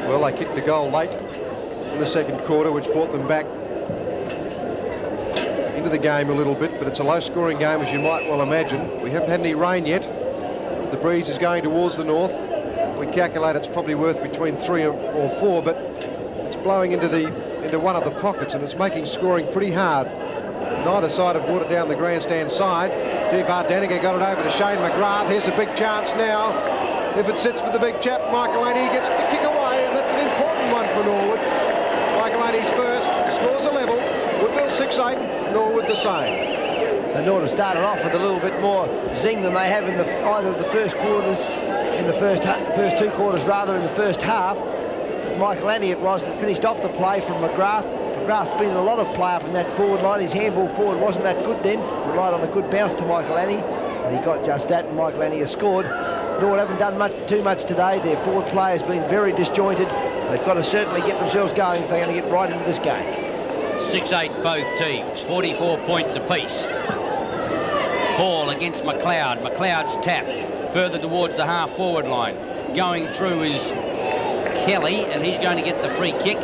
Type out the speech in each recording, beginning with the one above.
Well, they kicked the goal late in the second quarter, which brought them back into the game a little bit, but it's a low-scoring game, as you might well imagine. We haven't had any rain yet. The breeze is going towards the north. We calculate it's probably worth between 3 or 4, but it's blowing into one of the pockets, and it's making scoring pretty hard. Neither side have brought it down the grandstand side. Vardanica got it over to Shane McGrath. Here's a big chance now. If it sits for the big chap, Michael Aney gets the kick away, and that's an important one for Norwood. Michael Aney's first, scores a level. Woodville 6-8, Norwood the same. So Norwood started off with a little bit more zing than they have in either of the first quarters, in the first 2 quarters rather, in the first half. Michael Aney it was that finished off the play from McGrath. McGrath's been a lot of play up in that forward line. His handball forward wasn't that good then. Relied on the good bounce to Michael Aney, and he got just that, and Michael Aney has scored. Norwood haven't done too much today. Their forward play has been very disjointed. They've got to certainly get themselves going if they're going to get right into this game. 6-8 both teams, 44 points apiece. Ball against McLeod. McLeod's tap further towards the half-forward line. Going through is Kelly, and he's going to get the free kick.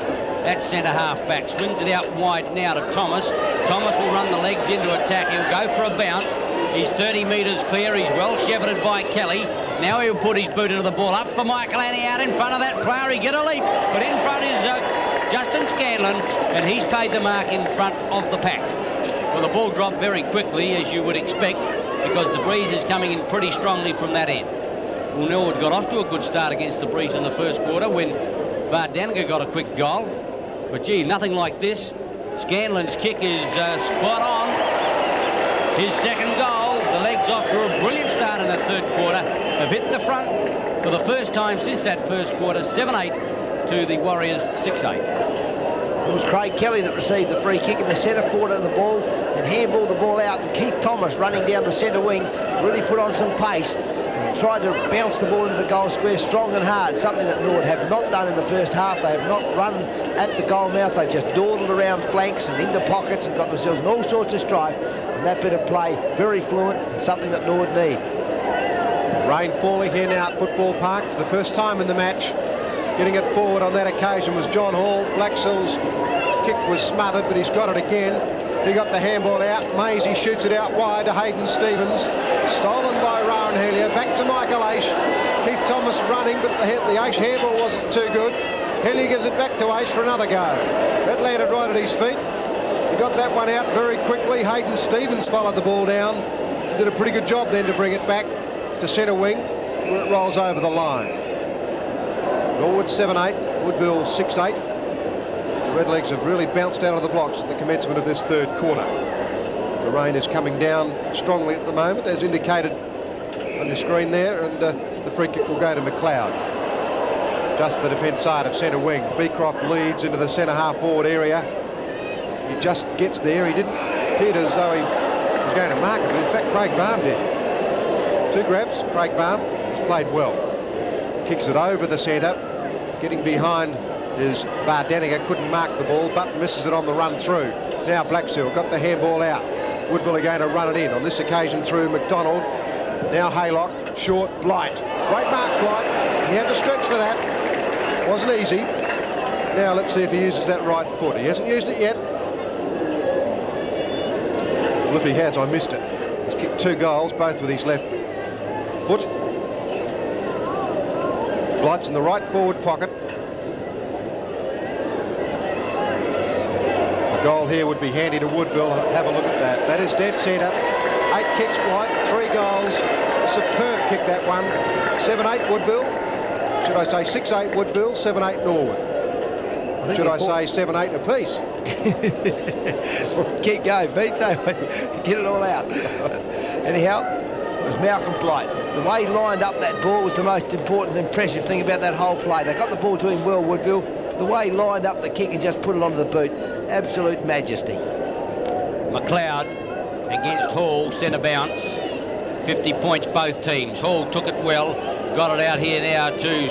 That centre-half back swings it out wide now to Thomas. Thomas will run the legs into attack. He'll go for a bounce. He's 30 metres clear. He's well shepherded by Kelly. Now he'll put his boot into the ball. Up for Michael Aney out in front of that player. He get a leap, but in front is Justin Scanlon, and he's paid the mark in front of the pack. Well, the ball dropped very quickly, as you would expect, because the breeze is coming in pretty strongly from that end. Well, Norwood got off to a good start against the breeze in the first quarter when Vardanica got a quick goal. But, gee, nothing like this. Scanlon's kick is spot on. His second goal. The legs off to a brilliant start in the third quarter. Have hit the front for the first time since that first quarter. 7-8 to the Warriors 6-8. It was Craig Kelly that received the free kick in the centre forward of the ball and handballed the ball out. And Keith Thomas, running down the centre wing, really put on some pace. Tried to bounce the ball into the goal square strong and hard, something that Norwood have not done in the first half. They have not run at the goal mouth. They've just dawdled around flanks and into pockets and got themselves in all sorts of strife. And that bit of play, very fluent, and something that Norwood need. Rain falling here now at Football Park for the first time in the match. Getting it forward on that occasion was John Hall. Blacksell's kick was smothered, but he's got it again. He got the handball out. Maisie shoots it out wide to Hayden Stevens. Stolen by Rowan Hellier. Back to Michael Aish. Keith Thomas running, but the Aish handball wasn't too good. Hellier gives it back to Aish for another go. That landed right at his feet. He got that one out very quickly. Hayden Stevens followed the ball down. Did a pretty good job then to bring it back to centre wing, where it rolls over the line. Norwood 7-8, Woodville 6-8. The Redlegs have really bounced out of the blocks at the commencement of this third quarter. The rain is coming down strongly at the moment, as indicated on your screen there, and the free kick will go to McLeod. Just the defence side of centre wing. Beecroft leads into the centre half forward area. He just gets there. He didn't appear as though he was going to mark it, but in fact Craig Baum did. 2 grabs, Craig Baum has played well. Kicks it over the centre, getting behind is Vardanica, couldn't mark the ball, but misses it on the run through. Now Blacksell got the handball out. Woodville are going to run it in, on this occasion through McDonald. Now Haylock, short, Blight. Great mark, Blight. He had to stretch for that. Wasn't easy. Now let's see if he uses that right foot. He hasn't used it yet. Well, if he has, I missed it. He's kicked 2 goals, both with his left foot. Blight's in the right forward pocket. Goal here would be handy to Woodville. Have a look at that. That is dead centre. 8 kicks, Blight, 3 goals. Superb kick, that one. 7-8 Woodville. Should I say 6-8 Woodville, 7-8 Norwood? Should I say 7-8 apiece? Well, keep going, Pete. So get it all out. Anyhow, it was Malcolm Blight. The way he lined up that ball was the most important, impressive thing about that whole play. They got the ball to him well, Woodville. The way he lined up the kick and just put it onto the boot. Absolute majesty. McLeod against Hall, centre bounce. 50 points both teams. Hall took it well. Got it out here now to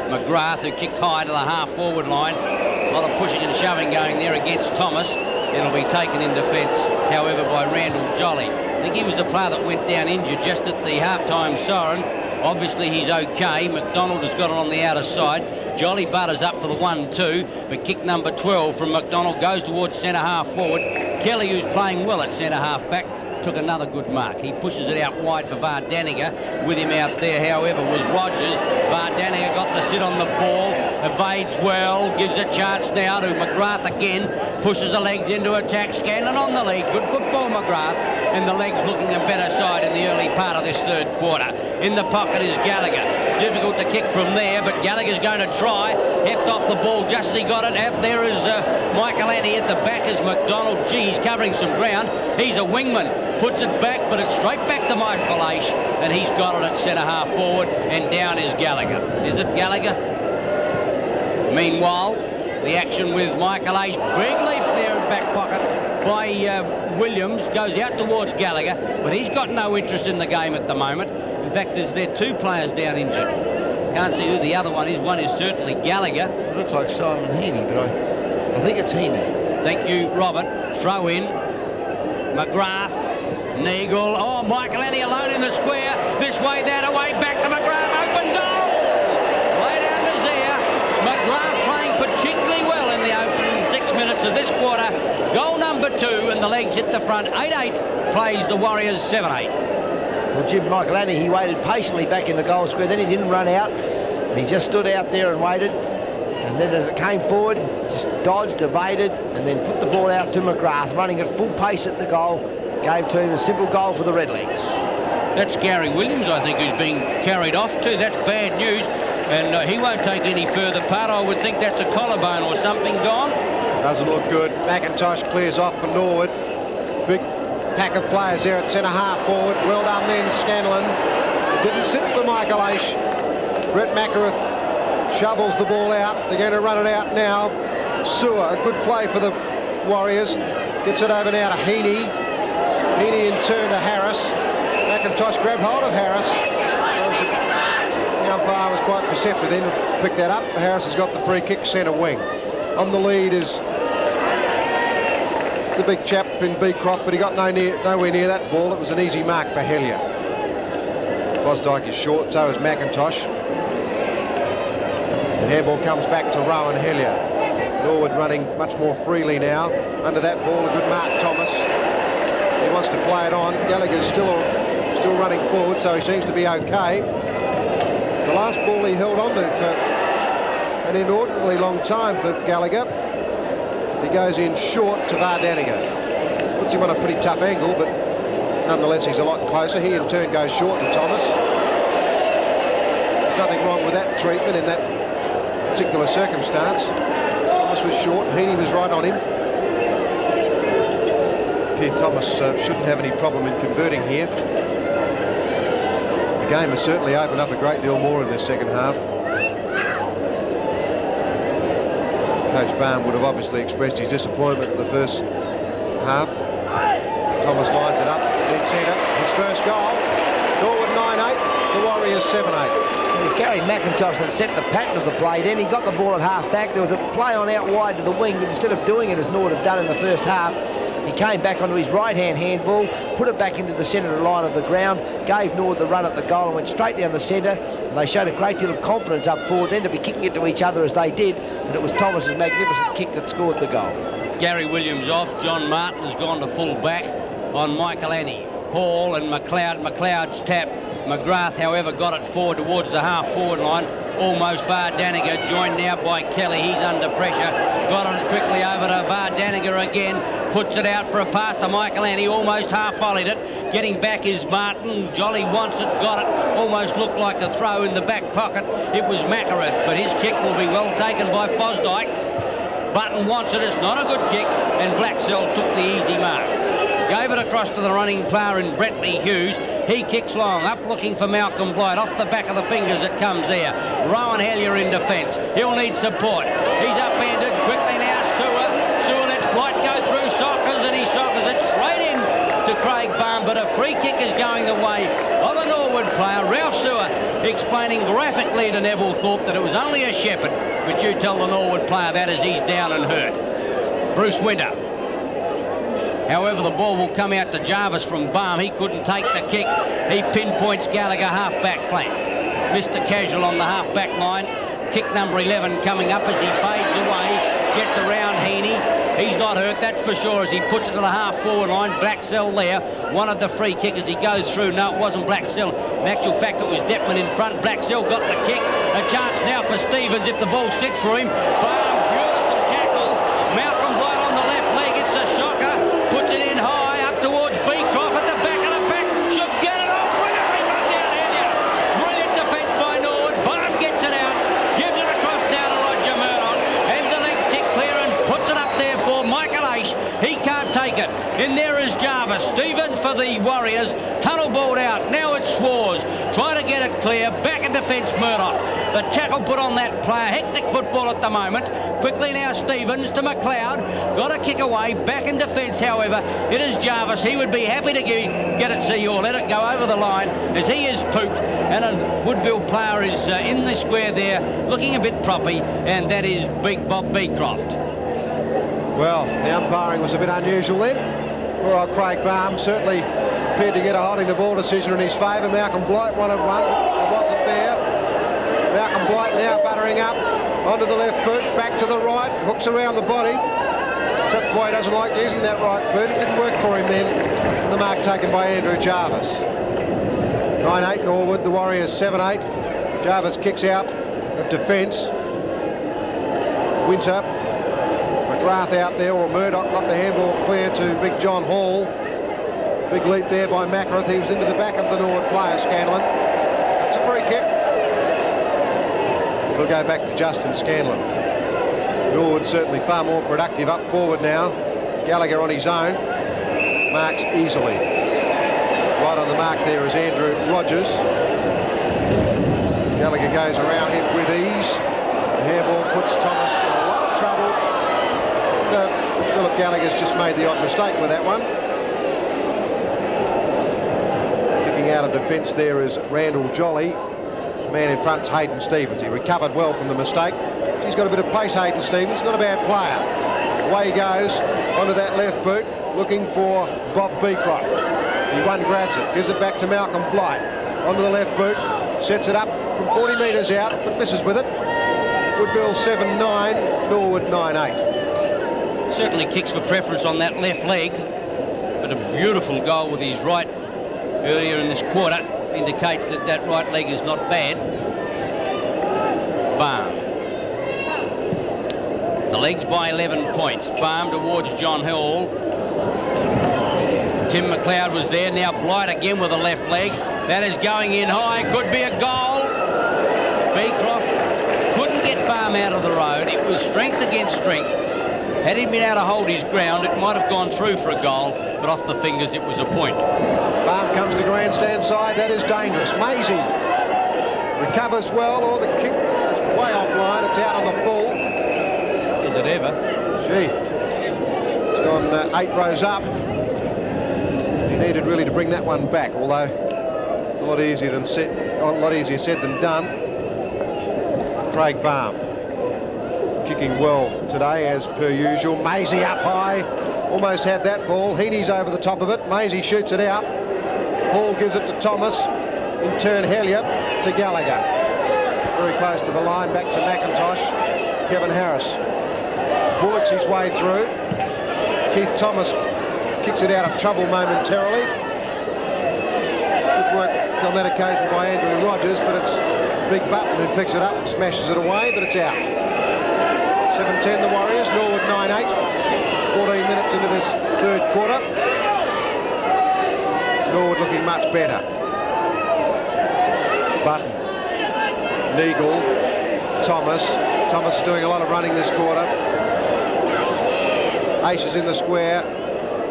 McGrath, who kicked high to the half-forward line. A lot of pushing and shoving going there against Thomas. It'll be taken in defence, however, by Randall Jolly. I think he was the player that went down injured just at the half-time siren. Obviously, he's okay. McDonald has got it on the outer side. Jolly butters up for the 1-2, but kick number 12 from McDonald goes towards centre half forward. Kelly, who's playing well at centre half back, took another good mark. He pushes it out wide for Vardaniger. With him out there, however, was Rogers. Vardaniger got the sit on the ball, evades well, gives a chance now to McGrath again, pushes the legs into attack. Scanlon on the lead. Good football, McGrath, and the legs looking a better side in the early part of this third quarter. In the pocket is Gallagher. Difficult to kick from there, but Gallagher's going to try. Hepped off the ball just as he got it. Out there is Michael Annie. At the back is McDonald. Gee, he's covering some ground. He's a wingman. Puts it back, but it's straight back to Michael Aish, and he's got it at centre half forward, and down is Gallagher. Is it Gallagher? Meanwhile, the action with Michael Aish. Big leap there in back pocket by Williams. Goes out towards Gallagher, but he's got no interest in the game at the moment. In fact, there are 2 players down injured. Can't see who the other one is. One is certainly Gallagher. It looks like Simon Heaney, but I think it's Heaney. Thank you, Robert. Throw in. McGrath. Neagle. Oh, Michael Annie alone in the square. This way, that away. Back to McGrath. Open goal. Way down to Zia. McGrath playing particularly well in the opening 6 minutes of this quarter. Goal number 2, and the legs hit the front. 8-8 plays the Warriors 7-8. Well, Jim Michael Annie, he waited patiently back in the goal square. Then he didn't run out. He just stood out there and waited. And then as it came forward, just dodged, evaded, and then put the ball out to McGrath, running at full pace at the goal. Gave to him a simple goal for the Redlegs. That's Gary Williams, I think, who's being carried off too. That's bad news, and he won't take any further part. I would think that's a collarbone or something gone. Doesn't look good. McIntosh clears off for Norwood. Big pack of players there at centre half forward. Well done then, Scanlon. It didn't sit for Michael Aish. Brett Macareth shovels the ball out. They're going to run it out now. Sewer, a good play for the Warriors. Gets it over now to Heaney. Heaney in turn to Harris. McIntosh grabbed hold of Harris. The umpire was quite perceptive then to pick that up. Harris has got the free kick, centre wing. On the lead is the big chap in Beecroft, but he got nowhere near that ball. It was an easy mark for Hellier. Fosdyke is short, so is McIntosh. The handball comes back to Rowan Hellier. Norwood running much more freely now. Under that ball, a good mark, Thomas. He wants to play it on. Gallagher's still running forward, so he seems to be okay. The last ball he held on to for an inordinately long time for Gallagher. He goes in short to Vardaniger. Puts him on a pretty tough angle, but nonetheless he's a lot closer. He in turn goes short to Thomas. There's nothing wrong with that treatment in that particular circumstance. Thomas was short, Heaney was right on him. Keith Thomas shouldn't have any problem in converting here. The game has certainly opened up a great deal more in this second half. Coach Barham would have obviously expressed his disappointment in the first half. Thomas lines it up, dead centre, his first goal. Norwood 9-8, the Warriors 7-8. It was Gary McIntosh that set the pattern of the play. Then he got the ball at half back. There was a play on out wide to the wing, but instead of doing it as Norwood had done in the first half, he came back onto his right-hand handball, put it back into the centre line of the ground, gave Norwood the run at the goal and went straight down the centre. And they showed a great deal of confidence up forward then to be kicking it to each other as they did. And it was Thomas's magnificent kick that scored the goal. Gary Williams off. John Martin has gone to full back on Michael Annie. Hall and McLeod. McLeod's tap. McGrath, however, got it forward towards the half-forward line. Almost Vardaniger, joined now by Kelly. He's under pressure. Got it quickly over to Vardaniger again. Puts it out for a pass to Michael Annie. Almost half-volleyed it. Getting back is Martin. Jolly wants it. Got it. Almost looked like a throw in the back pocket. It was Macareth, but his kick will be well taken by Fosdyke. Button wants it. It's not a good kick, and Blacksell took the easy mark. Gave it across to the running player in Brentley Hughes. He kicks long, up looking for Malcolm Blight. Off the back of the fingers it comes there. Rowan Hellier in defence. He'll need support. He's upended quickly now. Sewer lets Blight go through Sockers, and he sockers it straight in to Craig Barham. But a free kick is going the way of a Norwood player. Ralph Sewer explaining graphically to Neville Thorpe that it was only a shepherd. But you tell the Norwood player that as he's down and hurt. Bruce Winter. However, the ball will come out to Jarvis from Barham. He couldn't take the kick. He pinpoints Gallagher half-back flank. Mr. Casual on the half-back line. Kick number 11 coming up as he fades away, gets around Heaney. He's not hurt, that's for sure, as he puts it to the half-forward line. Blacksell there, wanted the free kick as he goes through. No, it wasn't Blacksell. In actual fact, it was Detman in front. Blacksell got the kick. A chance now for Stevens if the ball sits for him. Bam, beautiful tackle. Malcolm Blight on the left leg. It's a shocker. Puts it in high up towards Beecroft at the back of the pack. Should get it off. Brilliantly run down Enya. Brilliant defence by Norwood. Bottom gets it out. Gives it across now to Roger Murdoch. And the legs kick clear and puts it up there for Michael Aish. He can't take it. And there is Jarvis. Stevens for the Warriors. Tunnel balled out. Now it's Swars. Trying to get it clear. Back in defence, Murdoch. The tackle put on that player. Hectic football at the moment. Quickly now Stevens to McLeod. Got a kick away. Back in defence, however. It is Jarvis. He would be happy to get it to you or let it go over the line as he is pooped. And a Woodville player is in the square there looking a bit proppy. And that is Big Bob Beecroft. Well, the umpiring was a bit unusual then. Poor old Craig Barham certainly appeared to get a holding the ball decision in his favour. Malcolm Blight wanted one, but it wasn't there. Malcolm Blight now buttering up onto the left boot, back to the right, hooks around the body. Tripway doesn't like using that right boot. It didn't work for him then. And the mark taken by Andrew Jarvis. 9-8 Norwood, the Warriors 7-8. Jarvis kicks out of defence. Winter. McGrath out there, or Murdoch got the handball clear to Big John Hall. Big leap there by Mackworth. He was into the back of the Norwood player, Scanlon. That's a free kick. We'll go back to Justin Scanlon. Norwood certainly far more productive up forward now. Gallagher on his own. Marks easily. Right on the mark there is Andrew Rogers. Gallagher goes around him with ease. The handball puts Thomas in a lot of trouble. Philip Gallagher's just made the odd mistake with that one. Kicking out of defence there is Randall Jolly. The man in front's Hayden Stevens. He recovered well from the mistake. He's got a bit of pace, Hayden Stevens. Not a bad player. Away he goes onto that left boot, looking for Bob Beecroft. He one grabs it, gives it back to Malcolm Blight. Onto the left boot, sets it up from 40 metres out, but misses with it. Woodville 7-9, Norwood 9-8. Certainly kicks for preference on that left leg, but a beautiful goal with his right earlier in this quarter indicates that that right leg is not bad. Barham. The legs by 11 points. Barham towards John Hall. Tim McLeod was there. Now Blight again with a left leg. That is going in high. Could be a goal. Beecroft couldn't get Barham out of the road. It was strength against strength. Had he been able to hold his ground, it might have gone through for a goal, but off the fingers, it was a point. Barham comes to grandstand side. That is dangerous. Maisie recovers well, or the kick is way offline. It's out on the full. Is it ever? Gee. It's gone 8 rows up. He needed really to bring that one back, although it's a lot easier said than done. Craig Barham. Kicking well today, as per usual. Maisie up high. Almost had that ball. Heaney's over the top of it. Maisie shoots it out. Hall gives it to Thomas. In turn, Hellier to Gallagher. Very close to the line. Back to McIntosh. Kevin Harris bullets his way through. Keith Thomas kicks it out of trouble momentarily. Good work on that occasion by Andrew Rogers, but it's Big Button who picks it up and smashes it away, but it's out. 7-10 the Warriors, Norwood 9-8. 14 minutes into this third quarter. Norwood looking much better. Button, Neagle, Thomas. Thomas is doing a lot of running this quarter. Ace is in the square.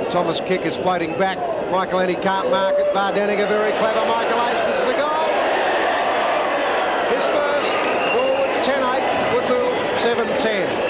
The Thomas kick is floating back. Michael Ennie can't mark it. Vardeniga very clever. Michael Ace, this is a goal. His first. Norwood 10-8. Woodville 7-10.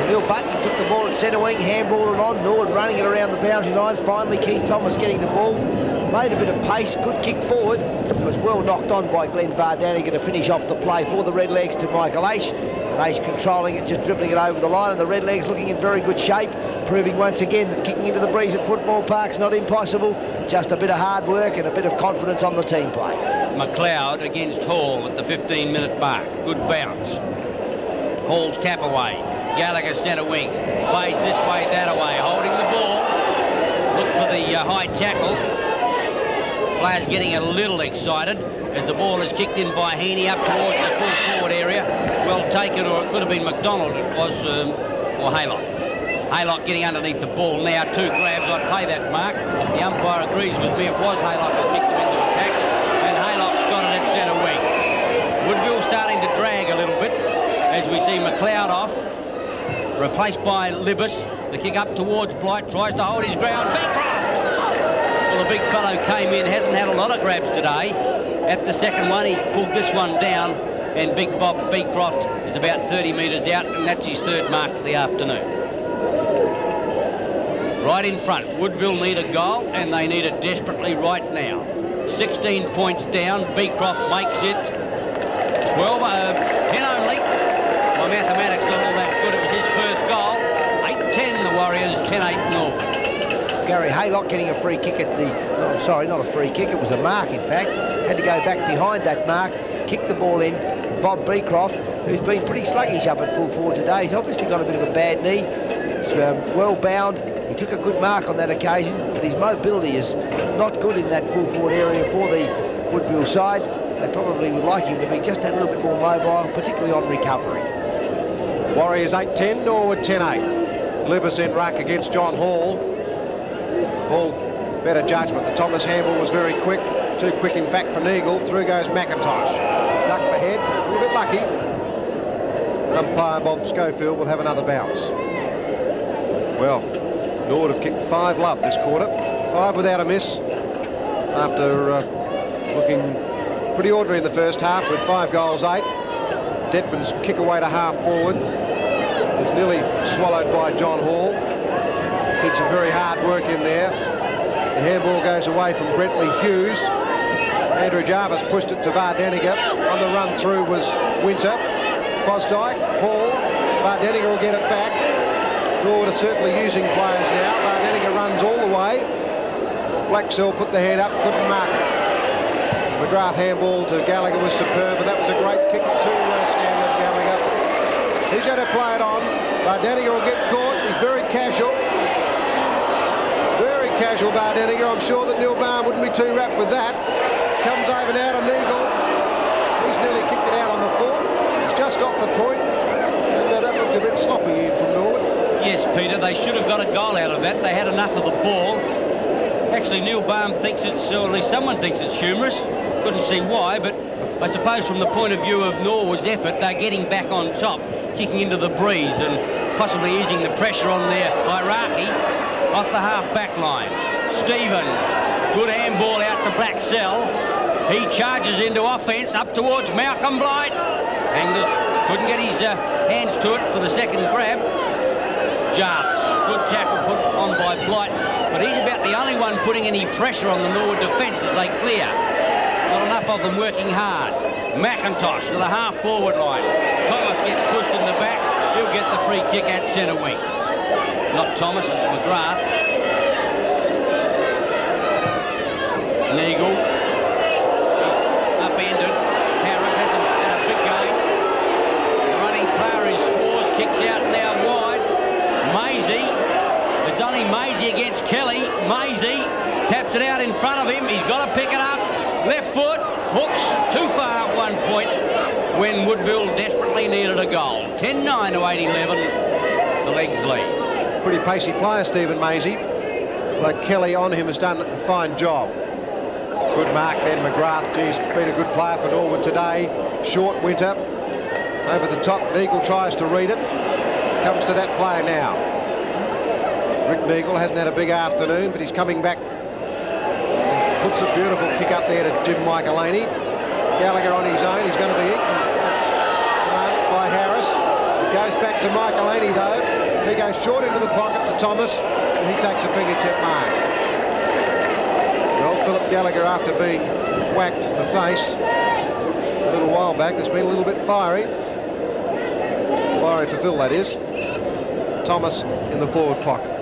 Bill Button took the ball at centre wing, handballed it on. Norwood running it around the boundary line. Finally, Keith Thomas getting the ball. Made a bit of pace, good kick forward. It was well knocked on by Glenn Vardaniga to finish off the play for the Redlegs to Michael Aish. And Aish controlling it, just dribbling it over the line, and the Redlegs looking in very good shape, proving once again that kicking into the breeze at Football Park's not impossible. Just a bit of hard work and a bit of confidence on the team play. McLeod against Hall at the 15-minute mark. Good bounce. Hall's tap away. Gallagher centre wing. Fades this way, that away. Holding the ball. Look for the high tackle. Players getting a little excited as the ball is kicked in by Heaney up towards the full forward area. Well taken, or it could have been McDonald. It was, or Haylock. Haylock getting underneath the ball now. 2 grabs. I'd pay that mark. The umpire agrees with me. It was Haylock that kicked him into attack. And Haylock's got it at centre wing. Woodville starting to drag a little bit as we see McLeod off. Replaced by Libbis. The kick up towards Blight. Tries to hold his ground. Beecroft! Well, the big fellow came in. Hasn't had a lot of grabs today. At the second one, he pulled this one down. And Big Bob Beecroft is about 30 metres out. And that's his 3rd mark for the afternoon. Right in front. Woodville need a goal. And they need it desperately right now. 16 points down. Beecroft makes it. 10 only. My mathematics not all that good. It was his first goal. 8-10 the Warriors, 10-8 Norwood. Gary Haylock getting a free kick at the... Oh, sorry, not a free kick. It was a mark, in fact. Had to go back behind that mark, kick the ball in. Bob Beecroft, who's been pretty sluggish up at full forward today. He's obviously got a bit of a bad knee. It's well bound. He took a good mark on that occasion, but his mobility is not good in that full forward area for the Woodville side. They probably would like him to be just that little bit more mobile, particularly on recovery. Warriors 8-10, Norwood 10-8. Libbis in ruck against John Hall. Hall, better judgment. The Thomas handball was very quick. Too quick, in fact, for Neagle. Through goes McIntosh. Ducked the head. A little bit lucky. Umpire Bob Schofield will have another bounce. Well, Norwood have kicked 5 love this quarter. 5 without a miss. After looking pretty ordinary in the first half with 5 goals, 8. Detman's kick away to half forward is nearly swallowed by John Hall. Did some very hard work in there. The handball goes away from Brentley Hughes. Andrew Jarvis pushed it to Vardeniger. On the run through was Winter. Fosdyke, Hall. Vardeniger will get it back. Norwood are certainly using players now. Vardeniger runs all the way. Blacksell put the hand up, couldn't mark it. McGrath handball to Gallagher was superb, and that was a great kick to Stanley Gallagher. He's going to play it on. Vardeniger will get caught. He's very casual. Very casual, Vardeniger. I'm sure that Neil Barn wouldn't be too wrapped with that. Comes over now to Neagle. He's nearly kicked it out on the foot. He's just got the point. And that looked a bit sloppy from Norwood. Yes, Peter, they should have got a goal out of that. They had enough of the ball. Actually, Neil Baum thinks it's, or at least someone thinks it's humorous. Couldn't see why, but I suppose from the point of view of Norwood's effort, they're getting back on top, kicking into the breeze and possibly easing the pressure on their hierarchy off the half-back line. Stevens, good handball out to Blacksell. He charges into offence up towards Malcolm Blight. Angus couldn't get his hands to it for the second grab. Jarvis, good tackle put on by Blight, but he's about the only one putting any pressure on the Norwood defence as they clear. Not enough of them working hard. McIntosh to the half-forward line. Thomas gets pushed in the back. He'll get the free kick at centre wing. Not Thomas, it's McGrath. Neagle. Upended. Harris has had a big game. The running player is Schwarz, kicks out now wide. Maisie. It's only Maisie against Kelly. Maisie taps it out in front of him. He's got to pick it up. Left foot, hooks too far at one point when Woodville desperately needed a goal. 10-9 to 8-11, the legs lead. Pretty pacey player, Stephen Maisie. Although Kelly on him has done a fine job. Good mark then, McGrath. Geez, been a good player for Norwood today. Short Winter. Over the top, Neagle tries to read it. Comes to that player now. Rick Neagle hasn't had a big afternoon, but he's coming back. Puts a beautiful kick up there to Jim Michaelaney. Gallagher on his own. He's going to be eaten by Harris. It goes back to Michaelaney though. He goes short into the pocket to Thomas, and he takes a fingertip mark. Well, Philip Gallagher, after being whacked in the face a little while back, has been a little bit fiery. Fiery for Phil, that is. Thomas in the forward pocket.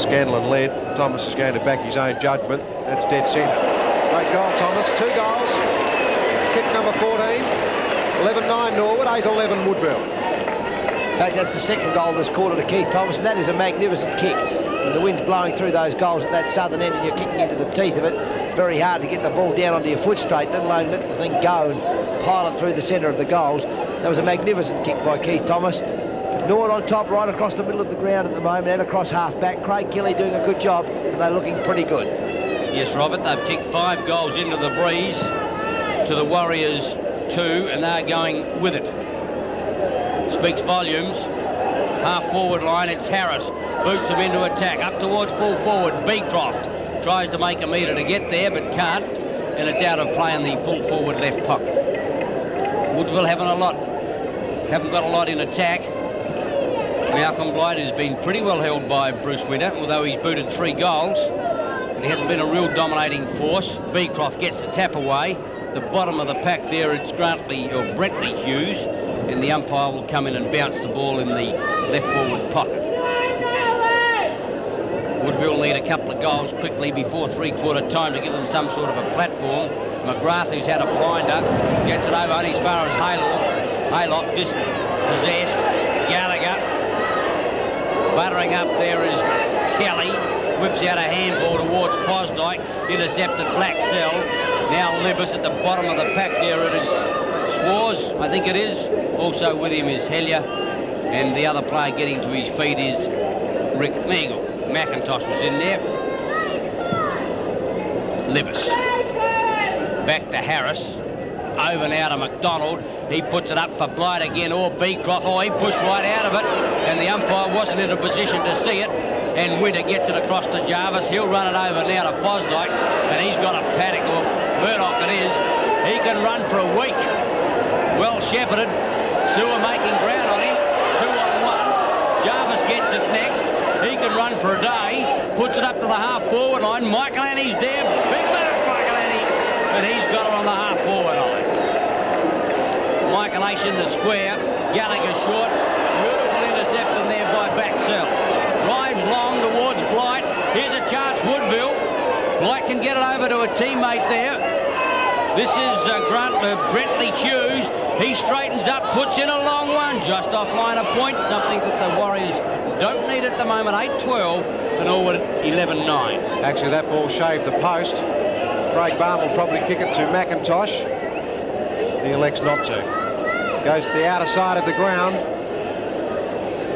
Scanlon led. Thomas is going to back his own judgment. That's dead centre. Great goal, Thomas. 2 goals. Kick number 14. 11-9 Norwood, 8-11 Woodville. In fact, that's the second goal this quarter to Keith Thomas, and that is a magnificent kick. When the wind's blowing through those goals at that southern end and you're kicking into the teeth of it, it's very hard to get the ball down onto your foot straight, let alone let the thing go and pile it through the centre of the goals. That was a magnificent kick by Keith Thomas. Norwood on top, right across the middle of the ground at the moment, and across half-back. Craig Kelly doing a good job, and they're looking pretty good. Yes, Robert, they've kicked 5 goals into the breeze to the Warriors 2, and they're going with it. Speaks volumes. Half-forward line, it's Harris. Boots them into attack, up towards full forward. Beecroft tries to make a metre to get there, but can't, and it's out of play in the full forward left pocket. Woodville haven't got a lot in attack. Malcolm Blight has been pretty well held by Bruce Winter, although he's booted 3 goals. But he hasn't been a real dominating force. Beecroft gets the tap away. The bottom of the pack there, it's Brentley Hughes, and the umpire will come in and bounce the ball in the left forward pocket. Woodville need a couple of goals quickly before 3/4 time to give them some sort of a platform. McGrath, who's had a blinder, gets it over only as far as Haylock, dispossessed. Gallagher. Buttering up there is Kelly. Whips out a handball towards Fosdyke. Intercepted Blacksell. Now Libas at the bottom of the pack there. It is Swars, I think it is. Also with him is Hellier. And the other player getting to his feet is Rick Mangle. McIntosh was in there. Libas. Back to Harris. Over now to McDonald. He puts it up for Blight again, or Beecroft. Oh, he pushed right out of it, and the umpire wasn't in a position to see it. And Winter gets it across to Jarvis. He'll run it over now to Fosdyke, and he's got a paddock, or Murdoch it is. He can run for a week. Well shepherded. Sewer making ground on him. 2-on-1. Jarvis gets it next. He can run for a day. Puts it up to the half-forward line. Michael Annie's there. Big mark, Michael Annie. But he's got it on the half-forward line. Michael Ace in the square. Gallagher short. Beautiful interception there by Baxell. Drives long towards Blight. Here's a chance, Woodville. Blight can get it over to a teammate there. This is Brentley Hughes. He straightens up, puts in a long one, just offline a point, something that the Warriors don't need at the moment. 8-12 to Norwood, 11-9. Actually, that ball shaved the post. Craig Barham will probably kick it to McIntosh. He elects not to. Goes to the outer side of the ground.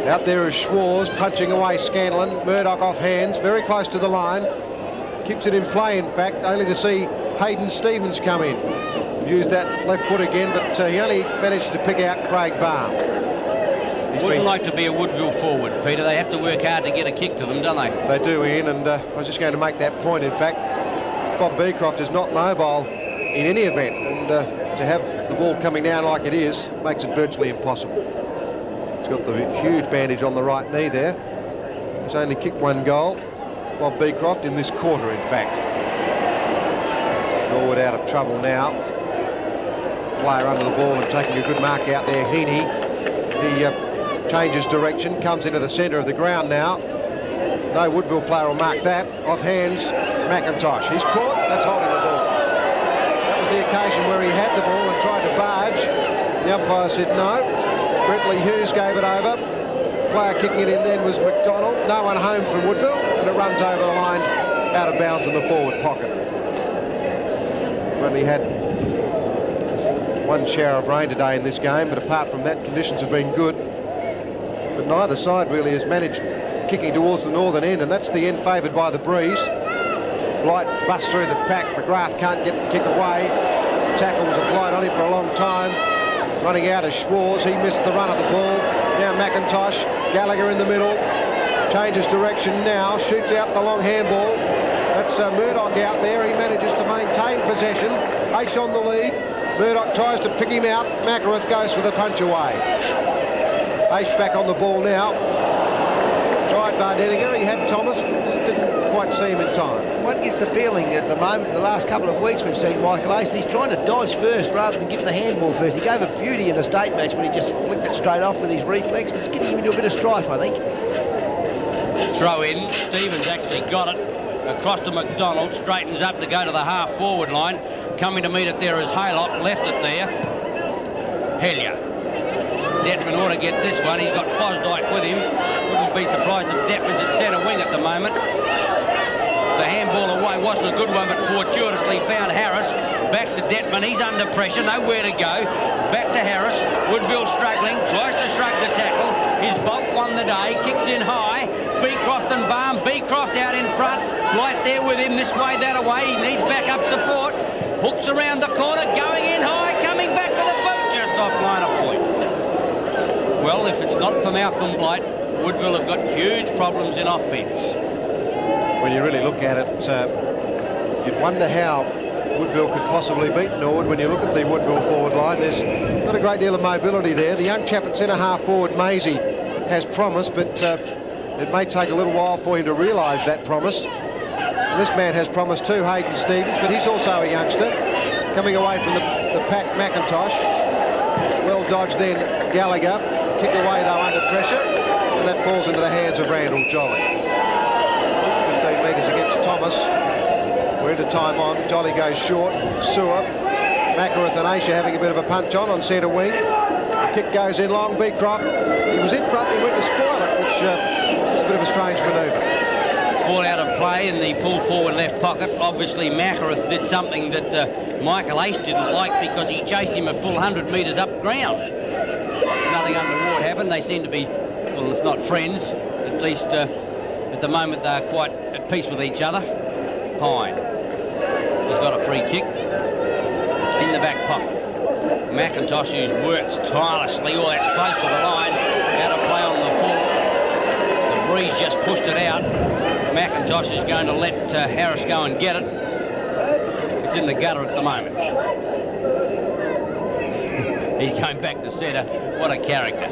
Out there is Schwarz punching away Scanlon. Murdoch off hands, very close to the line. Keeps it in play, in fact, only to see Hayden Stevens come in. Used that left foot again, but he only managed to pick out Craig Barham. Wouldn't like to be a Woodville forward, Peter. They have to work hard to get a kick to them, don't they? They do, Ian, and I was just going to make that point. In fact, Bob Beecroft is not mobile in any event, and to have the ball coming down like it is makes it virtually impossible. He's got the huge bandage on the right knee there. He's only kicked 1 goal. Bob Beecroft in this quarter, in fact. Norwood out of trouble now. Player under the ball and taking a good mark out there, Heaney. He changes direction, comes into the centre of the ground now. No Woodville player will mark that. Off hands, McIntosh. He's caught, that's holding the ball. That was the occasion where he had the ball and tried to barge. The umpire said no. Brentley Hughes gave it over. Player kicking it in then was McDonald. No one home for Woodville, and it runs over the line out of bounds in the forward pocket. Only had 1 shower of rain today in this game, but apart from that, conditions have been good. But neither side really has managed kicking towards the northern end, and that's the end favoured by the breeze. Blight busts through the pack. McGrath can't get the kick away. The tackle was applied on him for a long time. Running out is Schwarz. He missed the run of the ball. Now McIntosh. Gallagher in the middle. Changes direction now. Shoots out the long handball. That's Murdoch out there. He manages to maintain possession. Ace on the lead. Murdoch tries to pick him out. Mackworth goes for the punch away. Ace back on the ball now. Tried Vardeniger. He had Thomas. Just didn't quite see him in time. One gets the feeling at the moment, the last couple of weeks we've seen Michael Ace, he's trying to dodge first rather than give the handball first. He gave a beauty in the state match when he just flicked it straight off with his reflex, but it's getting him into a bit of strife, I think. throw in. Stevens actually got it. Across to McDonald, straightens up to go to the half-forward line. Coming to meet it there is Haylock, left it there. Hellier. Detman ought to get this one. He's got Fosdyke with him. Wouldn't be surprised if Detman's at centre wing at the moment. The handball away wasn't a good one, but fortuitously found Harris. Back to Detman. He's under pressure, nowhere to go. Back to Harris. Woodville struggling, tries to shrug the tackle. His bulk won the day, kicks in high. Beecroft and Barham. Beecroft out in front, right there with him, this way, that away. He needs backup support. Hooks around the corner, going in high, coming back with a boot just off line of point. Well, if it's not for Malcolm Blight, Woodville have got huge problems in offence. When you really look at it, you'd wonder how Woodville could possibly beat Norwood. When you look at the Woodville forward line, there's not a great deal of mobility there. The young chap at centre half forward, Maisie, has promise, but it may take a little while for him to realise that promise. And this man has promise too, Hayden Stevens, but he's also a youngster. Coming away from the pack, McIntosh. Well dodged then, Gallagher. Kick away though under pressure, and that falls into the hands of Randall Jolly. 15 metres against Thomas. We're into time on. Jolly goes short. Sewer. Macareth and Aisha having a bit of a punch on centre wing. The kick goes in long. Beecroft. He was in front. He went to spoil it, which was a bit of a strange manoeuvre. Ball out of play in the full forward left pocket. Obviously, Macareth did something that Michael Ace didn't like, because he chased him a full 100 metres up ground. Nothing untoward happened. They seem to be, well, if not friends, at least at the moment they're quite at peace with each other. Pine has got a free kick in the back pocket. McIntosh, who's worked tirelessly, all that's close to the line, out of play on the full. The breeze just pushed it out. McIntosh is going to let Harris go and get it. It's in the gutter at the moment. He's going back to centre. What a character.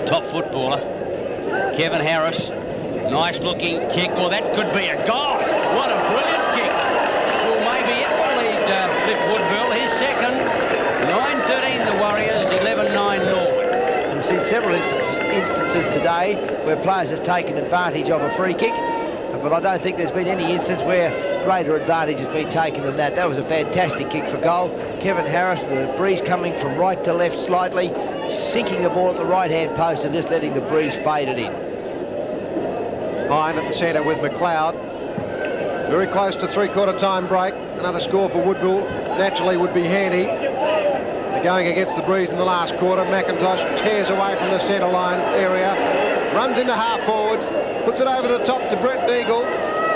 Top footballer. Kevin Harris. Nice looking kick. Well, that could be a goal. What a brilliant kick. Well, maybe it will lift Woodville. His second. 9-13 the Warriors, 11-9 Norwood. We've seen several instances today where players have taken advantage of a free kick, but I don't think there's been any instance where greater advantage has been taken than that. That was a fantastic kick for goal. Kevin Harris, the breeze coming from right to left slightly, sinking the ball at the right-hand post and just letting the breeze fade it in. Hine at the centre with McLeod. Very close to three-quarter time break. Another score for Woodville naturally would be handy. They're going against the breeze in the last quarter. McIntosh tears away from the centre line area, runs into half forward, puts it over the top to Brett Neagle.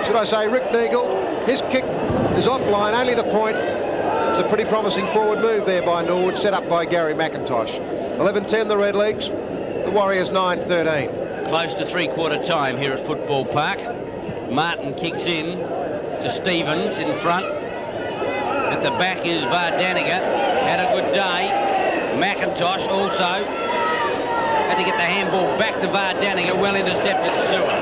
Should I say Rick Neagle? His kick is offline, only the point. It's a pretty promising forward move there by Norwood, set up by Gary McIntosh. 11-10 the Red Leagues, the Warriors 9-13. Close to three-quarter time here at Football Park. Martin kicks in to Stevens in front. At the back is Vardaniga. Had a good day. McIntosh also had to get the handball back to Vardaniga. Well intercepted Sewer.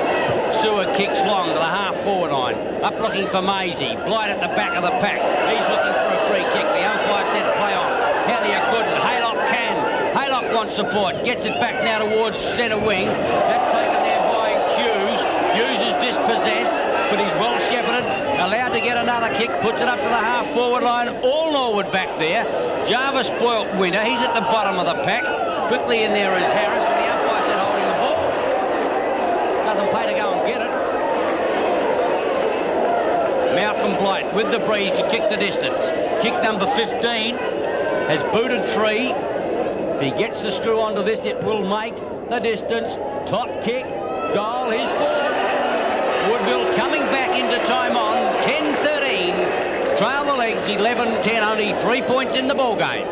Sewer kicks long to the half-forward line. Up looking for Maisie. Blight at the back of the pack. He's looking for a free kick. The umpire said play on. Hellier couldn't. Haylock can. Haylock wants support. Gets it back now towards centre wing. That's taken there by Hughes. Hughes is dispossessed, but he's well shepherded. Allowed to get another kick. Puts it up to the half-forward line. All Norwood back there. Jarvis spoilt winner. He's at the bottom of the pack. Quickly in there is Harris. And the umpire said holding the ball. Doesn't pay to go and get it. Malcolm Blight with the breeze to kick the distance. Kick number 15 has booted 3. If he gets the screw onto this, it will make the distance. Top kick, goal, his fourth. Woodville coming back into time on. 10-13. Trail the legs, 11-10, only 3 points in the ball game.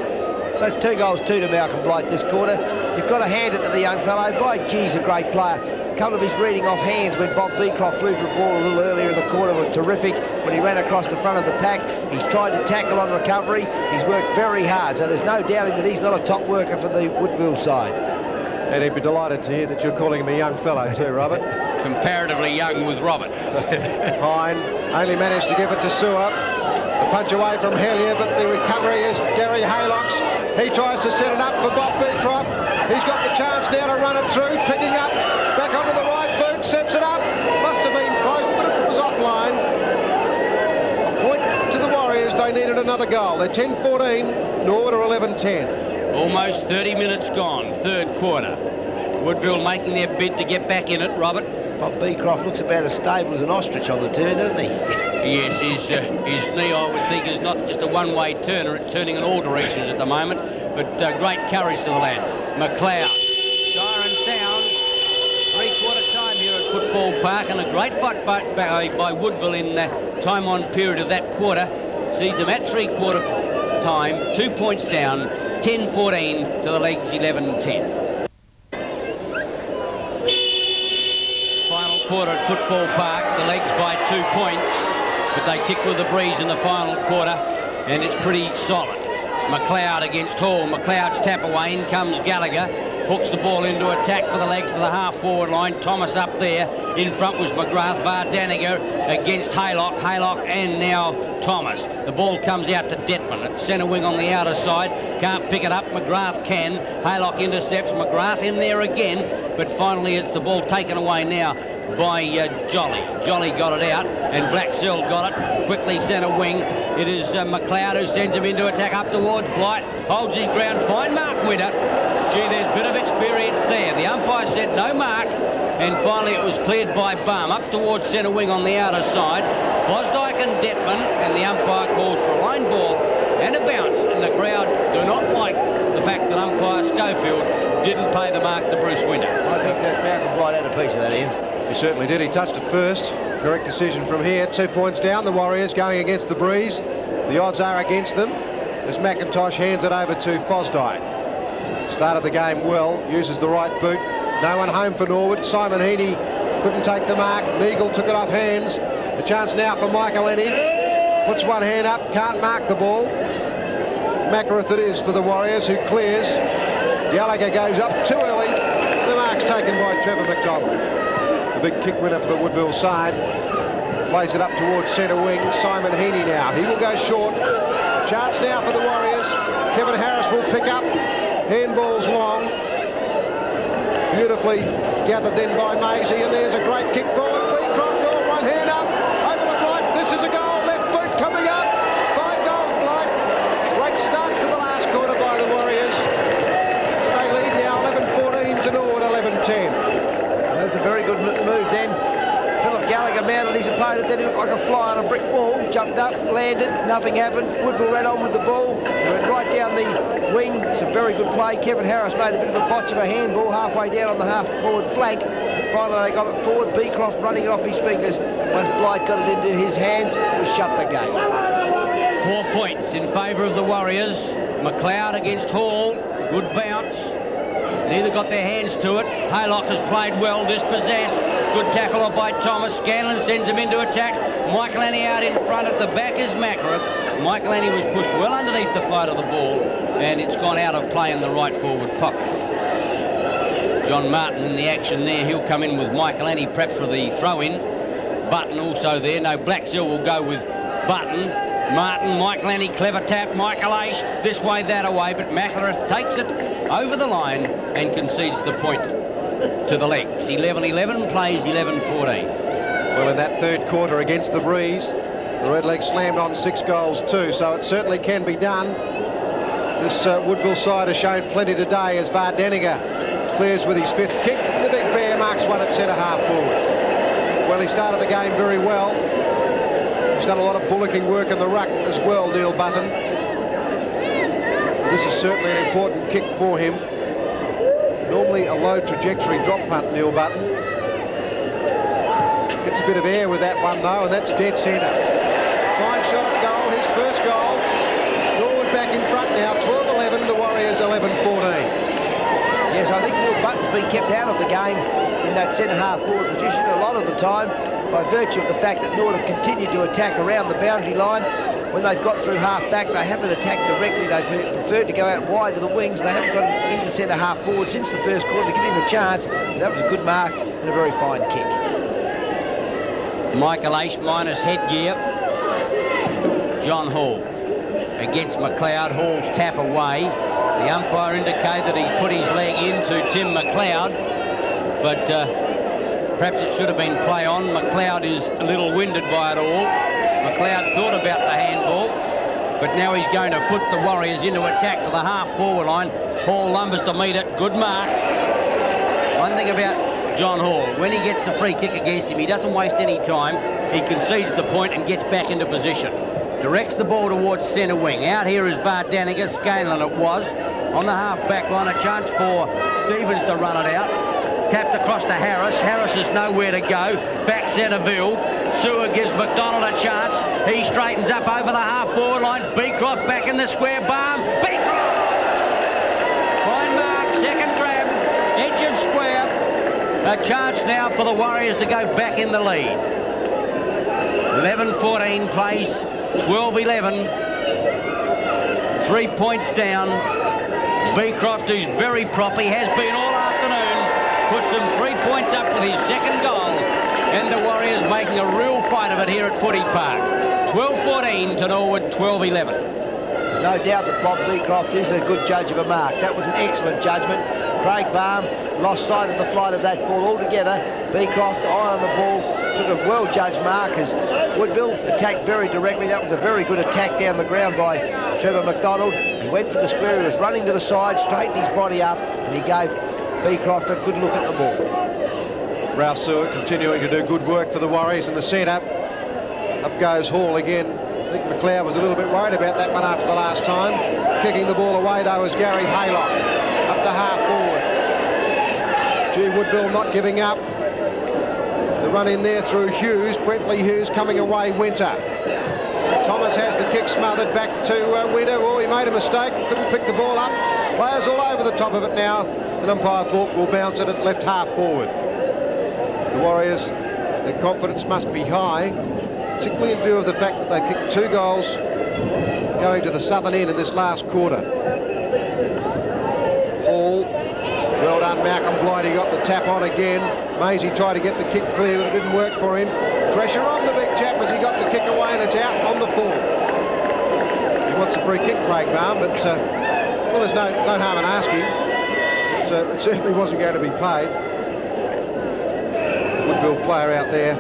That's 2 goals, 2 to Malcolm Blight this quarter. You've got to hand it to the young fellow. By geez, a great player. A couple of his reading off hands when Bob Beecroft flew for a ball a little earlier in the quarter were terrific. When he ran across the front of the pack, he's tried to tackle on recovery. He's worked very hard, so there's no doubting that he's not a top worker for the Woodville side. And he'd be delighted to hear that you're calling him a young fellow too, Robert. Comparatively young with Robert. Hine only managed to give it to Sewer. The punch away from Hellier, but the recovery is Gary Haylock's. He tries to set it up for Bob Beecroft. He's got the chance now to run it through, picking up, back onto the right boot. needed another goal. They're 10-14, Norwood are 11-10. Almost 30 minutes gone, third quarter. Woodville making their bid to get back in it, Robert. Bob Beecroft looks about as stable as an ostrich on the turn, doesn't he? Yes, his knee, I would think, is not just a one-way turner. It's turning in all directions at the moment. But great courage to the lad. McLeod. Siren sound. Three-quarter time here at Football Park, and a great fight by Woodville in the time-on period of that quarter. Sees them at three-quarter time, 2 points down, 10-14 to the legs, 11-10. Final quarter at Football Park, the legs by 2 points, but they kick with the breeze in the final quarter, and it's pretty solid. McLeod against Hall. McLeod's tap away. In comes Gallagher. Hooks the ball into attack for the legs to the half-forward line. Thomas up there. In front was McGrath. Vardaniger against Haylock. Haylock and now Thomas. The ball comes out to Detman at centre wing on the outer side. Can't pick it up. McGrath can. Haylock intercepts. McGrath in there again. But finally it's the ball taken away now by Jolly. Jolly got it out, and Blacksell got it. Quickly centre wing. It is McLeod who sends him into attack up towards Blight. Holds his ground. Fine mark winner. Gee, there's a bit of experience there. The umpire said no mark, and finally it was cleared by Baum up towards centre wing on the outer side. Fosdyke and Detman, and the umpire calls for a line ball and a bounce, and the crowd do not like the fact that umpire Schofield didn't pay the mark to Bruce Winter. I think that's Malcolm Blight had a piece of that, Ian. He certainly did. He touched it first. Correct decision from here. 2 points down. The Warriors going against the breeze. The odds are against them as McIntosh hands it over to Fosdyke. Started the game well. Uses the right boot. No one home for Norwood. Simon Heaney couldn't take the mark. Neagle took it off hands. A chance now for Michael Ennie. Puts one hand up. Can't mark the ball. Mackworth it is for the Warriors, who clears. Gallagher goes up too early. The mark's taken by Trevor McDonald. The big kick winner for the Woodville side. Plays it up towards centre wing. Simon Heaney now. He will go short. Chance now for the Warriors. Kevin Harris will pick up. Handball's long. Beautifully gathered then by Maisie. And there's a great kick forward. Beecroft, one hand up. Over the Blight. This is a goal. Left boot coming up. 5 goals, Blight. Great start to the last quarter by the Warriors. They lead now 11-14 to Norwood 11-10. That was a very good move then. Philip Gallagher mounted his opponent, then he looked like a fly on a brick wall, jumped up, landed, nothing happened. Woodville ran on with the ball, they went right down the wing. It's a very good play. Kevin Harris made a bit of a botch of a handball halfway down on the half-forward flank. Finally they got it forward, Beecroft running it off his fingers. Once Blight got it into his hands, we shut the game. 4 points in favour of the Warriors. McLeod against Hall. Good bounce. Neither got their hands to it. Haylock has played well, dispossessed. Good tackle by Thomas. Scanlon sends him into attack. Michael Annie out in front. At the back is Mackworth. Michael Annie was pushed well underneath the float of the ball, and it's gone out of play in the right forward pocket. John Martin in the action there. He'll come in with Michael Annie prepped for the throw-in. Button also there. No, Blacksell will go with Button. Martin, Michael Annie, clever tap. Michael Aish, this way, that away, but Mackworth takes it over the line and concedes the point to the legs. 11-11, plays 11-14. Well, in that third quarter against the breeze, the Redlegs slammed on 6 goals too, so it certainly can be done. This Woodville side has shown plenty today as Vardaniger clears with his 5th kick. The big bear marks one at centre half forward. Well, he started the game very well. He's done a lot of bullocking work in the ruck as well, Neil Button. This is certainly an important kick for him. Normally a low trajectory drop punt, Neil Button. Gets a bit of air with that one though, and that's dead centre. Fine shot at goal, his first goal. Norwood back in front now, 12-11, the Warriors 11-14. Yes, I think Neil Button's been kept out of the game in that centre half forward position a lot of the time, by virtue of the fact that Norwood have continued to attack around the boundary line. When they've got through half back, they haven't attacked directly. They've preferred to go out wide to the wings. They haven't got into centre half forward since the first quarter to give him a chance. That was a good mark and a very fine kick. Michael Aish minus headgear. John Hall against McLeod. Hall's tap away. The umpire indicated that he's put his leg into Tim McLeod, but perhaps it should have been play on. McLeod is a little winded by it all. McLeod thought about the handball. but now he's going to foot the Warriors into attack to the half-forward line. Hall lumbers to meet it. Good mark. One thing about John Hall, when he gets the free kick against him, he doesn't waste any time. He concedes the point and gets back into position. Directs the ball towards centre wing. Out here is Vardaniga. Scanlon it was. On the half-back line, a chance for Stevens to run it out. Tapped across to Harris. Harris is nowhere to go. Back centre-field. Sewer gives McDonald a chance. He straightens up over the half-forward line. Beecroft back in the square. Balm. Beecroft! Fine mark. Second grab. Edge of square. A chance now for the Warriors to go back in the lead. 11-14 plays. 12-11. 3 points down. Beecroft, who's very proppy, has been all afternoon, puts them 3 points up with his second goal, and the Warriors making a real fight of it here at Footy Park. 12-14 to Norwood, 12-11. There's no doubt that Bob Beecroft is a good judge of a mark. That was an excellent judgment. Craig Balm lost sight of the flight of that ball altogether. Beecroft, eye on the ball, took a well-judged mark as Woodville attacked very directly. That was a very good attack down the ground by Trevor McDonald. He went for the square. He was running to the side, straightened his body up, and he gave Beecroft a good look at the ball. Ralph Sewer continuing to do good work for the Warriors in the centre. Up goes Hall again. I think McLeod was a little bit worried about that one after the last time. Kicking the ball away, though, was Gary Haylock. Up to half forward. Gee, Woodville not giving up. The run in there through Hughes. Brentley Hughes coming away, Winter. Thomas has the kick smothered back to Winter. Oh, he made a mistake. Couldn't pick the ball up. Players all over the top of it now. And umpire Thorpe will bounce it at left half forward. The Warriors, their confidence must be high, particularly in view of the fact that they kicked 2 goals going to the southern end in this last quarter. Hall, well done, Malcolm Blight. He got the tap on again. Maisie tried to get the kick clear, but it didn't work for him. Pressure on the big chap as he got the kick away, and it's out on the full. He wants a free kick, Craig Balm, but well, there's no harm in asking. It certainly wasn't going to be paid. Woodville player out there.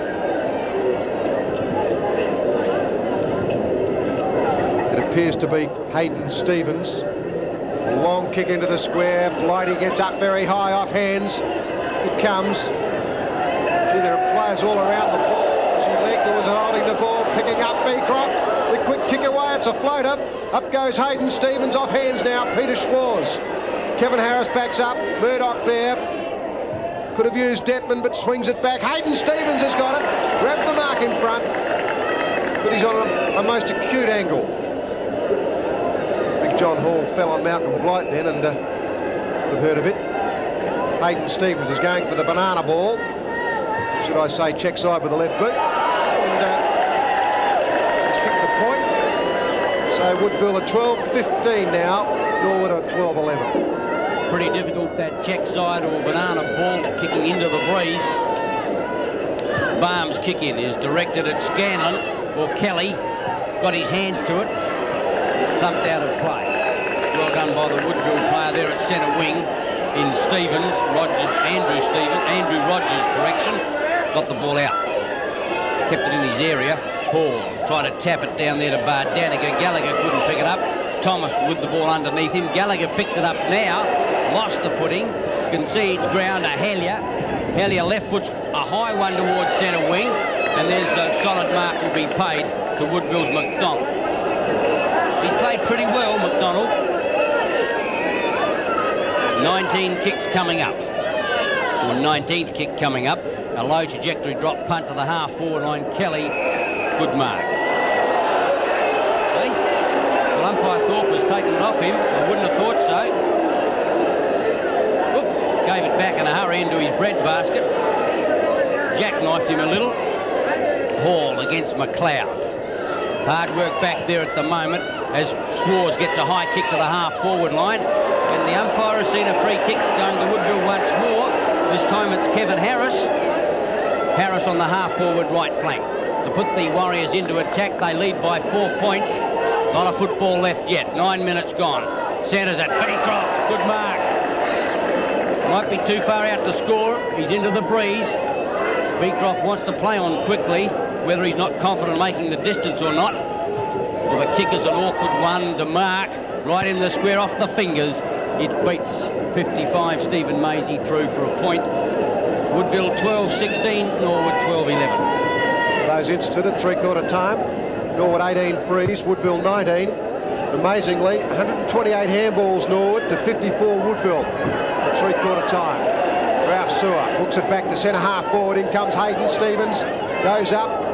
It appears to be Hayden Stevens. A long kick into the square. Blighty gets up very high off hands. It comes. Gee, there are players all around the ball. She legged or was it holding the ball, picking up Beecroft. The quick kick away, it's a floater. Up goes Hayden Stevens off hands now. Peter Schwarz. Kevin Harris backs up. Murdoch there. Could have used Detman, but swings it back. Hayden Stevens has got it. Grabbed the mark in front. But he's on a most acute angle. Big John Hall fell on Malcolm Blight then and would have heard of it. Hayden Stevens is going for the banana ball. Should I say check side with the left boot. And he's kicked the point. So Woodville at 12-15 now. Norwood at 12-11. Pretty difficult, that check side or banana ball kicking into the breeze. Balm's kick in is directed at Scanlon, or Kelly. Got his hands to it. Thumped out of play. Well done by the Woodville player there at centre wing in Stevens. Andrew Rogers, correction. Got the ball out. Kept it in his area. Hall tried to tap it down there to Bardaniga. Gallagher couldn't pick it up. Thomas with the ball underneath him. Gallagher picks it up now. Lost the footing. Concedes ground to Hellier. Hellier left foot's a high one towards centre wing. And there's a solid mark will be paid to Woodville's McDonald. He's played pretty well, McDonald. 19 kicks coming up. Or 19th kick coming up. A low trajectory drop punt to the half forward line. Kelly, good mark. See? Well, umpire Thorpe has taken it off him. I wouldn't have thought so. Oop, gave it back in a hurry into his bread basket. Jackknifed him a little. Hall against McLeod. Hard work back there at the moment as Schwarz gets a high kick to the half forward line. And the umpire has seen a free kick going to Woodville once more. This time it's Kevin Harris. Harris on the half forward right flank. To put the Warriors into attack, they lead by 4 points. Not a football left yet. 9 minutes gone. Centres at Beecroft. Good mark. Might be too far out to score. He's into the breeze. Beecroft wants to play on quickly, whether he's not confident making the distance or not. Well, the kick is an awkward one to mark, right in the square off the fingers. It beats 55 Stephen Maisie through for a point. Woodville 12-16, Norwood 12-11. Those instituted three-quarter time. Norwood 18 frees, Woodville 19. Amazingly, 128 handballs Norwood to 54 Woodville at three-quarter time. Ralph Sewer hooks it back to centre half forward. In comes Hayden Stevens. Goes up.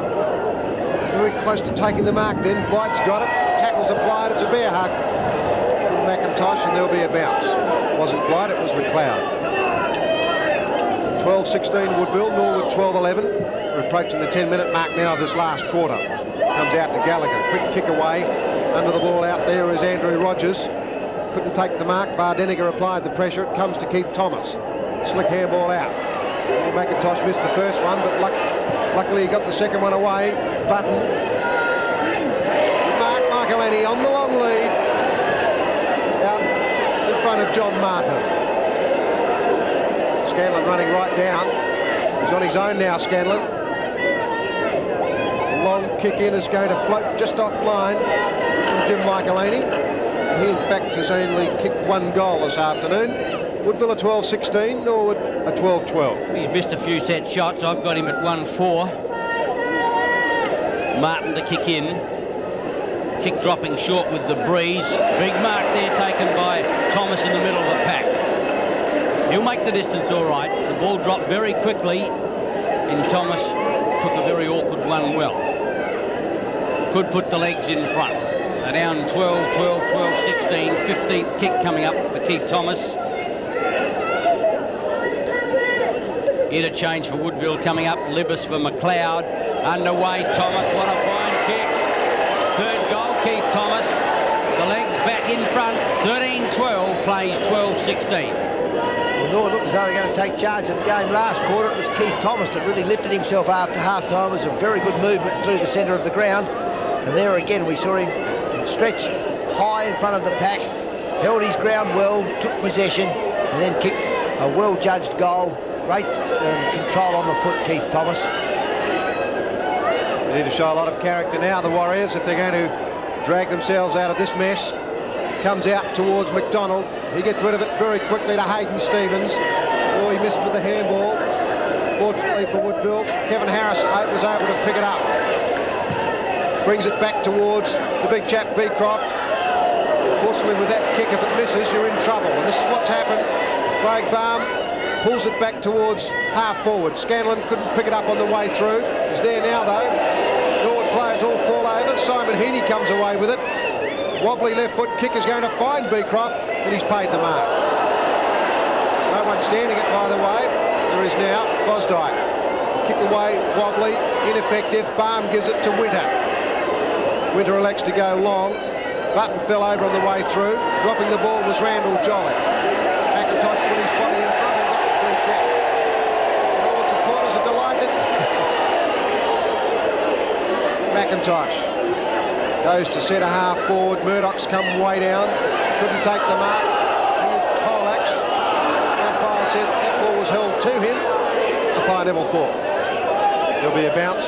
Very close to taking the mark then. Blight's got it. Tackles applied. It's a bear hug from McIntosh, and there'll be a bounce. It wasn't Blight, it was McLeod. 12-16 Woodville, Norwood 12-11. We're approaching the 10-minute mark now of this last quarter. Comes out to Gallagher. Quick kick away. Under the ball out there is Andrew Rogers. Couldn't take the mark. Bardeniger applied the pressure. It comes to Keith Thomas. Slick handball out. McIntosh missed the first one, but luckily he got the second one away. Button. Mark Michaelani on the long lead. Out in front of John Martin. Scanlon running right down. He's on his own now, Scanlon. Long kick in is going to float just off line from Jim Michaelani. He, in fact, has only kicked one goal this afternoon. Woodville a 12-16, Norwood a 12-12. He's missed a few set shots. I've got him at 1-4. Martin to kick in. Kick dropping short with the breeze. Big mark there taken by Thomas in the middle of the pack. He'll make the distance all right. The ball dropped very quickly, and Thomas took a very awkward one well. Could put the legs in front. They're down 12, 12, 12, 16. 15th kick coming up for Keith Thomas. Interchange for Woodville coming up. Libas for McLeod. Underway, Thomas. What a fine kick. Third goal, Keith Thomas. The legs back in front. 13-12, plays 12-16. Well, Norwood looked as though they were going to take charge of the game last quarter. It was Keith Thomas that really lifted himself after half-time. It was a very good movement through the centre of the ground. And there again, we saw him stretch high in front of the pack, held his ground well, took possession, and then kicked a well-judged goal. Great control on the foot, Keith Thomas. They need to show a lot of character now, the Warriors, if they're going to drag themselves out of this mess. Comes out towards McDonald. He gets rid of it very quickly to Hayden Stevens. Oh, he missed with the handball. Fortunately for Woodville, Kevin Harris was able to pick it up. Brings it back towards the big chap, Beecroft. Fortunately, with that kick, if it misses, you're in trouble. And this is what's happened. Craig Baum pulls it back towards half forward. Scanlon couldn't pick it up on the way through. He's there now, though. Norwood players all fall over. Simon Heaney comes away with it. Wobbly left foot kick is going to find Beecroft, and he's paid the mark. No one standing it, by the way. There is now Fosdyke. Kick away, wobbly, ineffective. Baum gives it to Winter. Winter elects to go long. Button fell over on the way through. Dropping the ball was Randall Jolly. McIntosh put his body in front and got the free kick. All the supporters are delighted. McIntosh goes to centre half forward. Murdoch's come way down. Couldn't take the mark. He was poleaxed. Umpire said that ball was held to him. Umpire Neville thought there'll be a bounce.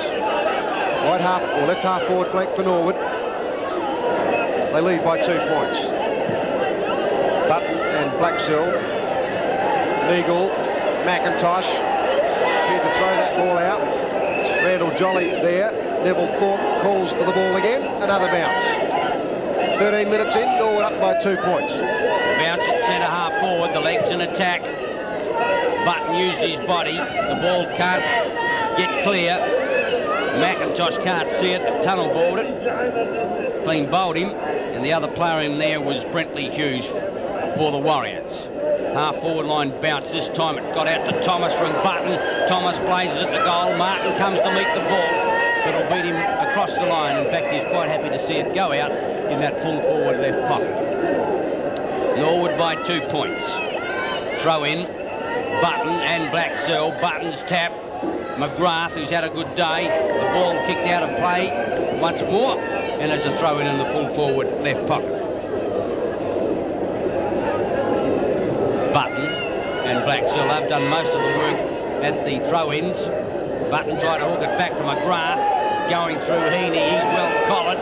Right half or left half forward flank for Norwood. They lead by 2 points. Button and Blacksell, Neagle, McIntosh here to throw that ball out. Randall Jolly there. Neville Thorpe calls for the ball again. Another bounce. 13 minutes in, Norwood up by 2 points. Bounce at centre half forward, the legs in attack. Button used his body. The ball can't get clear. McIntosh can't see it, but tunnel balled it. Clean bowled him, and the other player in there was Brentley Hughes for the Warriors. Half forward line bounce. This time it got out to Thomas from Button. Thomas blazes at the goal. Martin comes to meet the ball. It'll beat him across the line. In fact, he's quite happy to see it go out in that full forward left pocket. Norwood by 2 points. Throw in. Button and Blacksell. Button's tap. McGrath, who's had a good day. The ball kicked out of play once more, and there's a throw in the full forward left pocket. Button and Blacksell have done most of the work at the throw-ins. Button tried to hook it back to McGrath, going through Heaney. He's well collared.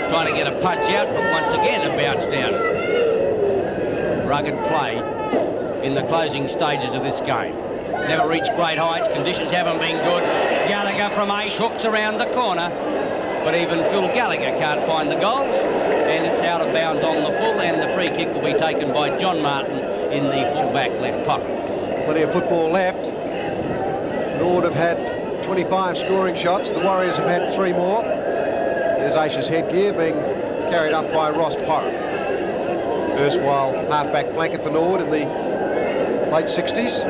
trying to get a punch out, but once again a bounce down. Rugged play in the closing stages of this game. Never reached great heights, conditions haven't been good. Gallagher from Ace hooks around the corner, but even Phil Gallagher can't find the goals, and it's out of bounds on the full, and the free kick will be taken by John Martin in the full-back left pocket. Plenty of football left. Norwood have had 25 scoring shots. The Warriors have had 3 more. There's Ace's headgear being carried up by Ross Porritt. Erstwhile half-back flanker for Norwood in the late 60s.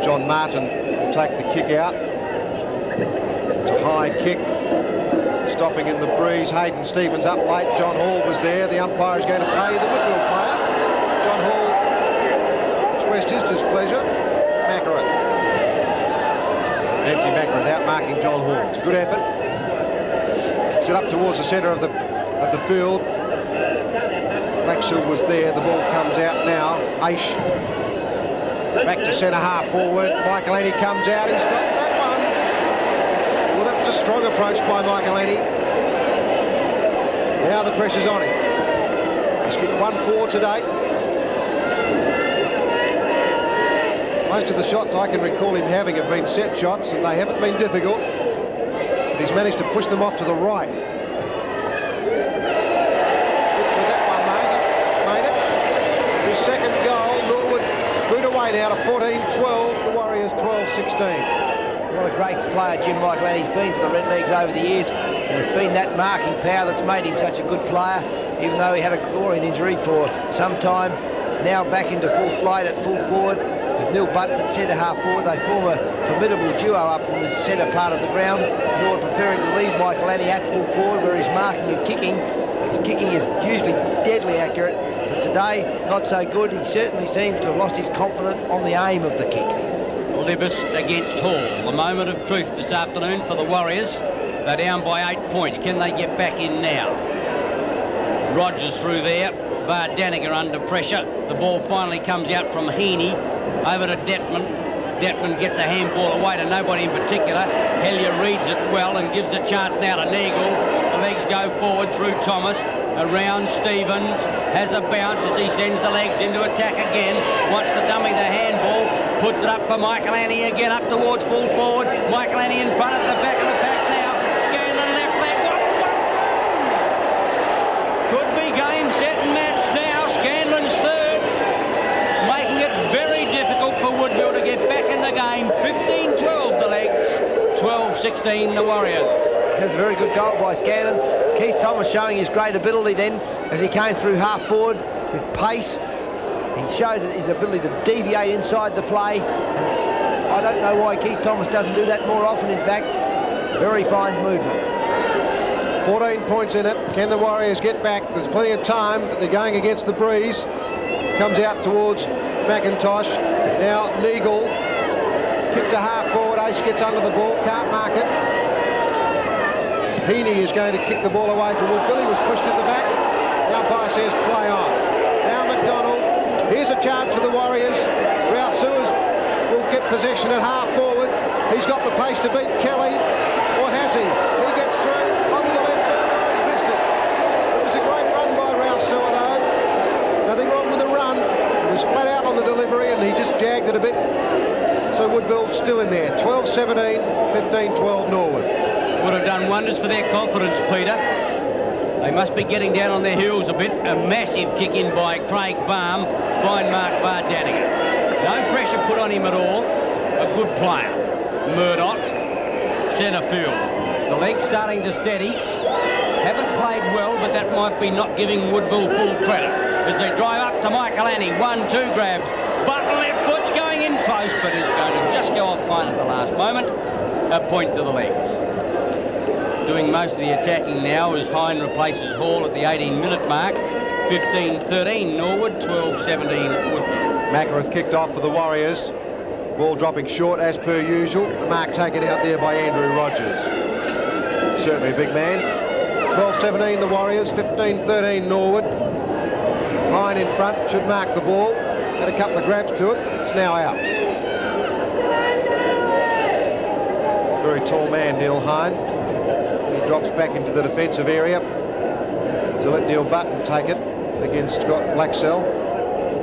John Martin will take the kick out. It's a high kick. Stopping in the breeze. Hayden Stevens up late. John Hall was there. The umpire is going to pay the Woodville player. John Hall expressed his displeasure. Macarath. Nancy Macarath out marking John Hall. It's a good effort. Kicks it up towards the centre of the field. Blackshill was there. The ball comes out now. Aish back to centre half forward. Michael Annie comes out. He's got that one. Well, that was a strong approach by Michael Annie. Now the pressure's on him. He's kicked 1-4 to date. Most of the shots I can recall him having have been set shots, and they haven't been difficult. But he's managed to push them off to the right. His second goal, Norwood boot away now to 14-12, the Warriors 12-16. What a great player Jim Michael Annie's been for the Redlegs over the years. And it's been that marking power that's made him such a good player, even though he had a groin injury for some time. Now back into full flight at full forward with Neil Button at centre half forward. They form a formidable duo up from the centre part of the ground. Norwood preferring to leave Michael Annie at full forward, where he's marking and kicking. His kicking is usually deadly accurate, but today not so good. He certainly seems to have lost his confidence on the aim of the kick. Libis against Hall. The moment of truth this afternoon for the Warriors. They're down by 8 points. Can they get back in now? Rogers through there. Daniger under pressure. The ball finally comes out from Heaney over to Detman. Detman gets a handball away to nobody in particular. Hellier reads it well and gives a chance now to Neagle. The legs go forward through Thomas. Around Stevens. Has a bounce as he sends the legs into attack again. Wants to dummy the handball. Puts it up for Michael Annie again up towards full forward. Michael Annie in front at the back of the pack now. Scanlon left leg. Could be game, set and match now. Scanlon's third. Making it very difficult for Woodville to get back in the game. 15-12 the legs. 12-16 the Warriors. That's a very good goal by Scanlon. Keith Thomas showing his great ability then as he came through half forward with pace. He showed his ability to deviate inside the play. And I don't know why Keith Thomas doesn't do that more often, in fact. Very fine movement. 14 points in it. Can the Warriors get back? There's plenty of time, but they're going against the breeze. Comes out towards McIntosh. Now Neagle. Kick to half forward. Ace gets under the ball. Can't mark it. Heaney is going to kick the ball away from Woodville. He was pushed at the back. The umpire says play on. Now McDonald. Here's a chance for the Warriors. Rouse Sewers will get possession at half forward. He's got the pace to beat Kelly. Or has he? He gets through onto the left foot. He's missed it. It was a great run by Rouse Sewer though. Nothing wrong with the run. It was flat out on the delivery and he just jagged it a bit. So Woodville's still in there. 12-17, 15-12 Norwood. Would have done wonders for their confidence, Peter. They must be getting down on their heels a bit. A massive kick in by Craig Baum. Fine mark by Daniger. No pressure put on him at all. A good player. Murdoch, centre field. The legs starting to steady. Haven't played well, but that might be not giving Woodville full credit. As they drive up to Michael Annie. 1-2 grabs. Button left foot's going in close, but it's going to just go offline at the last moment. A point to the legs. Doing most of the attacking now as Hine replaces Hall at the 18-minute mark. 15-13 Norwood, 12-17 Woodville. Macarath kicked off for the Warriors. Ball dropping short as per usual. The mark taken out there by Andrew Rogers. Certainly a big man. 12-17 the Warriors, 15-13 Norwood. Hine in front, should mark the ball. Had a couple of grabs to it. It's now out. Very tall man, Neil Hine. He drops back into the defensive area to let Neil Button take it against Scott Blaxell.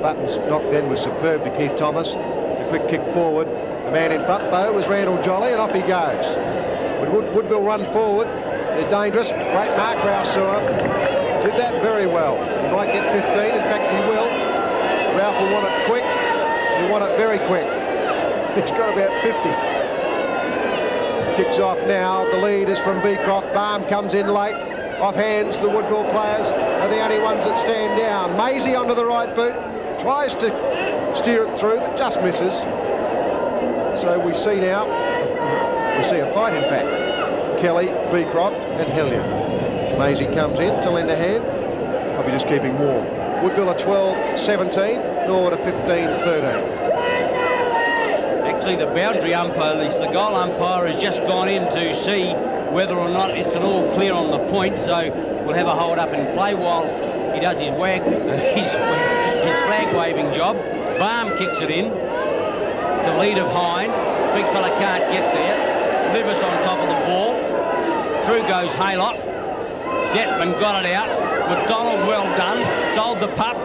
Button's knock then was superb to Keith Thomas. A quick kick forward. The man in front, though, was Randall Jolly, and off he goes. When Woodville run forward, they're dangerous. Great mark, Rousseau. Did that very well. He might get 15. In fact, he will. Ralph will want it quick. He'll want it very quick. He's got about 50. Kicks off now. The lead is from Beecroft. Barham comes in late. Off hands. The Woodville players are the only ones that stand down. Maisie onto the right boot. Tries to steer it through, but just misses. So we see now, we see a fight in fact. Kelly, Beecroft and Hillier. Maisie comes in to lend a hand. Probably just keeping warm. Woodville are 12-17, Norwood are 15-13. Actually, the boundary umpire, the goal umpire, has just gone in to see whether or not it's an all clear on the point, so we'll have a hold up and play while he does his his flag waving job. Barham kicks it in. The lead of Hind. Big fella can't get there. Libas on top of the ball. Through goes Haylock. Detman got it out. McDonald, well done. Sold the pup.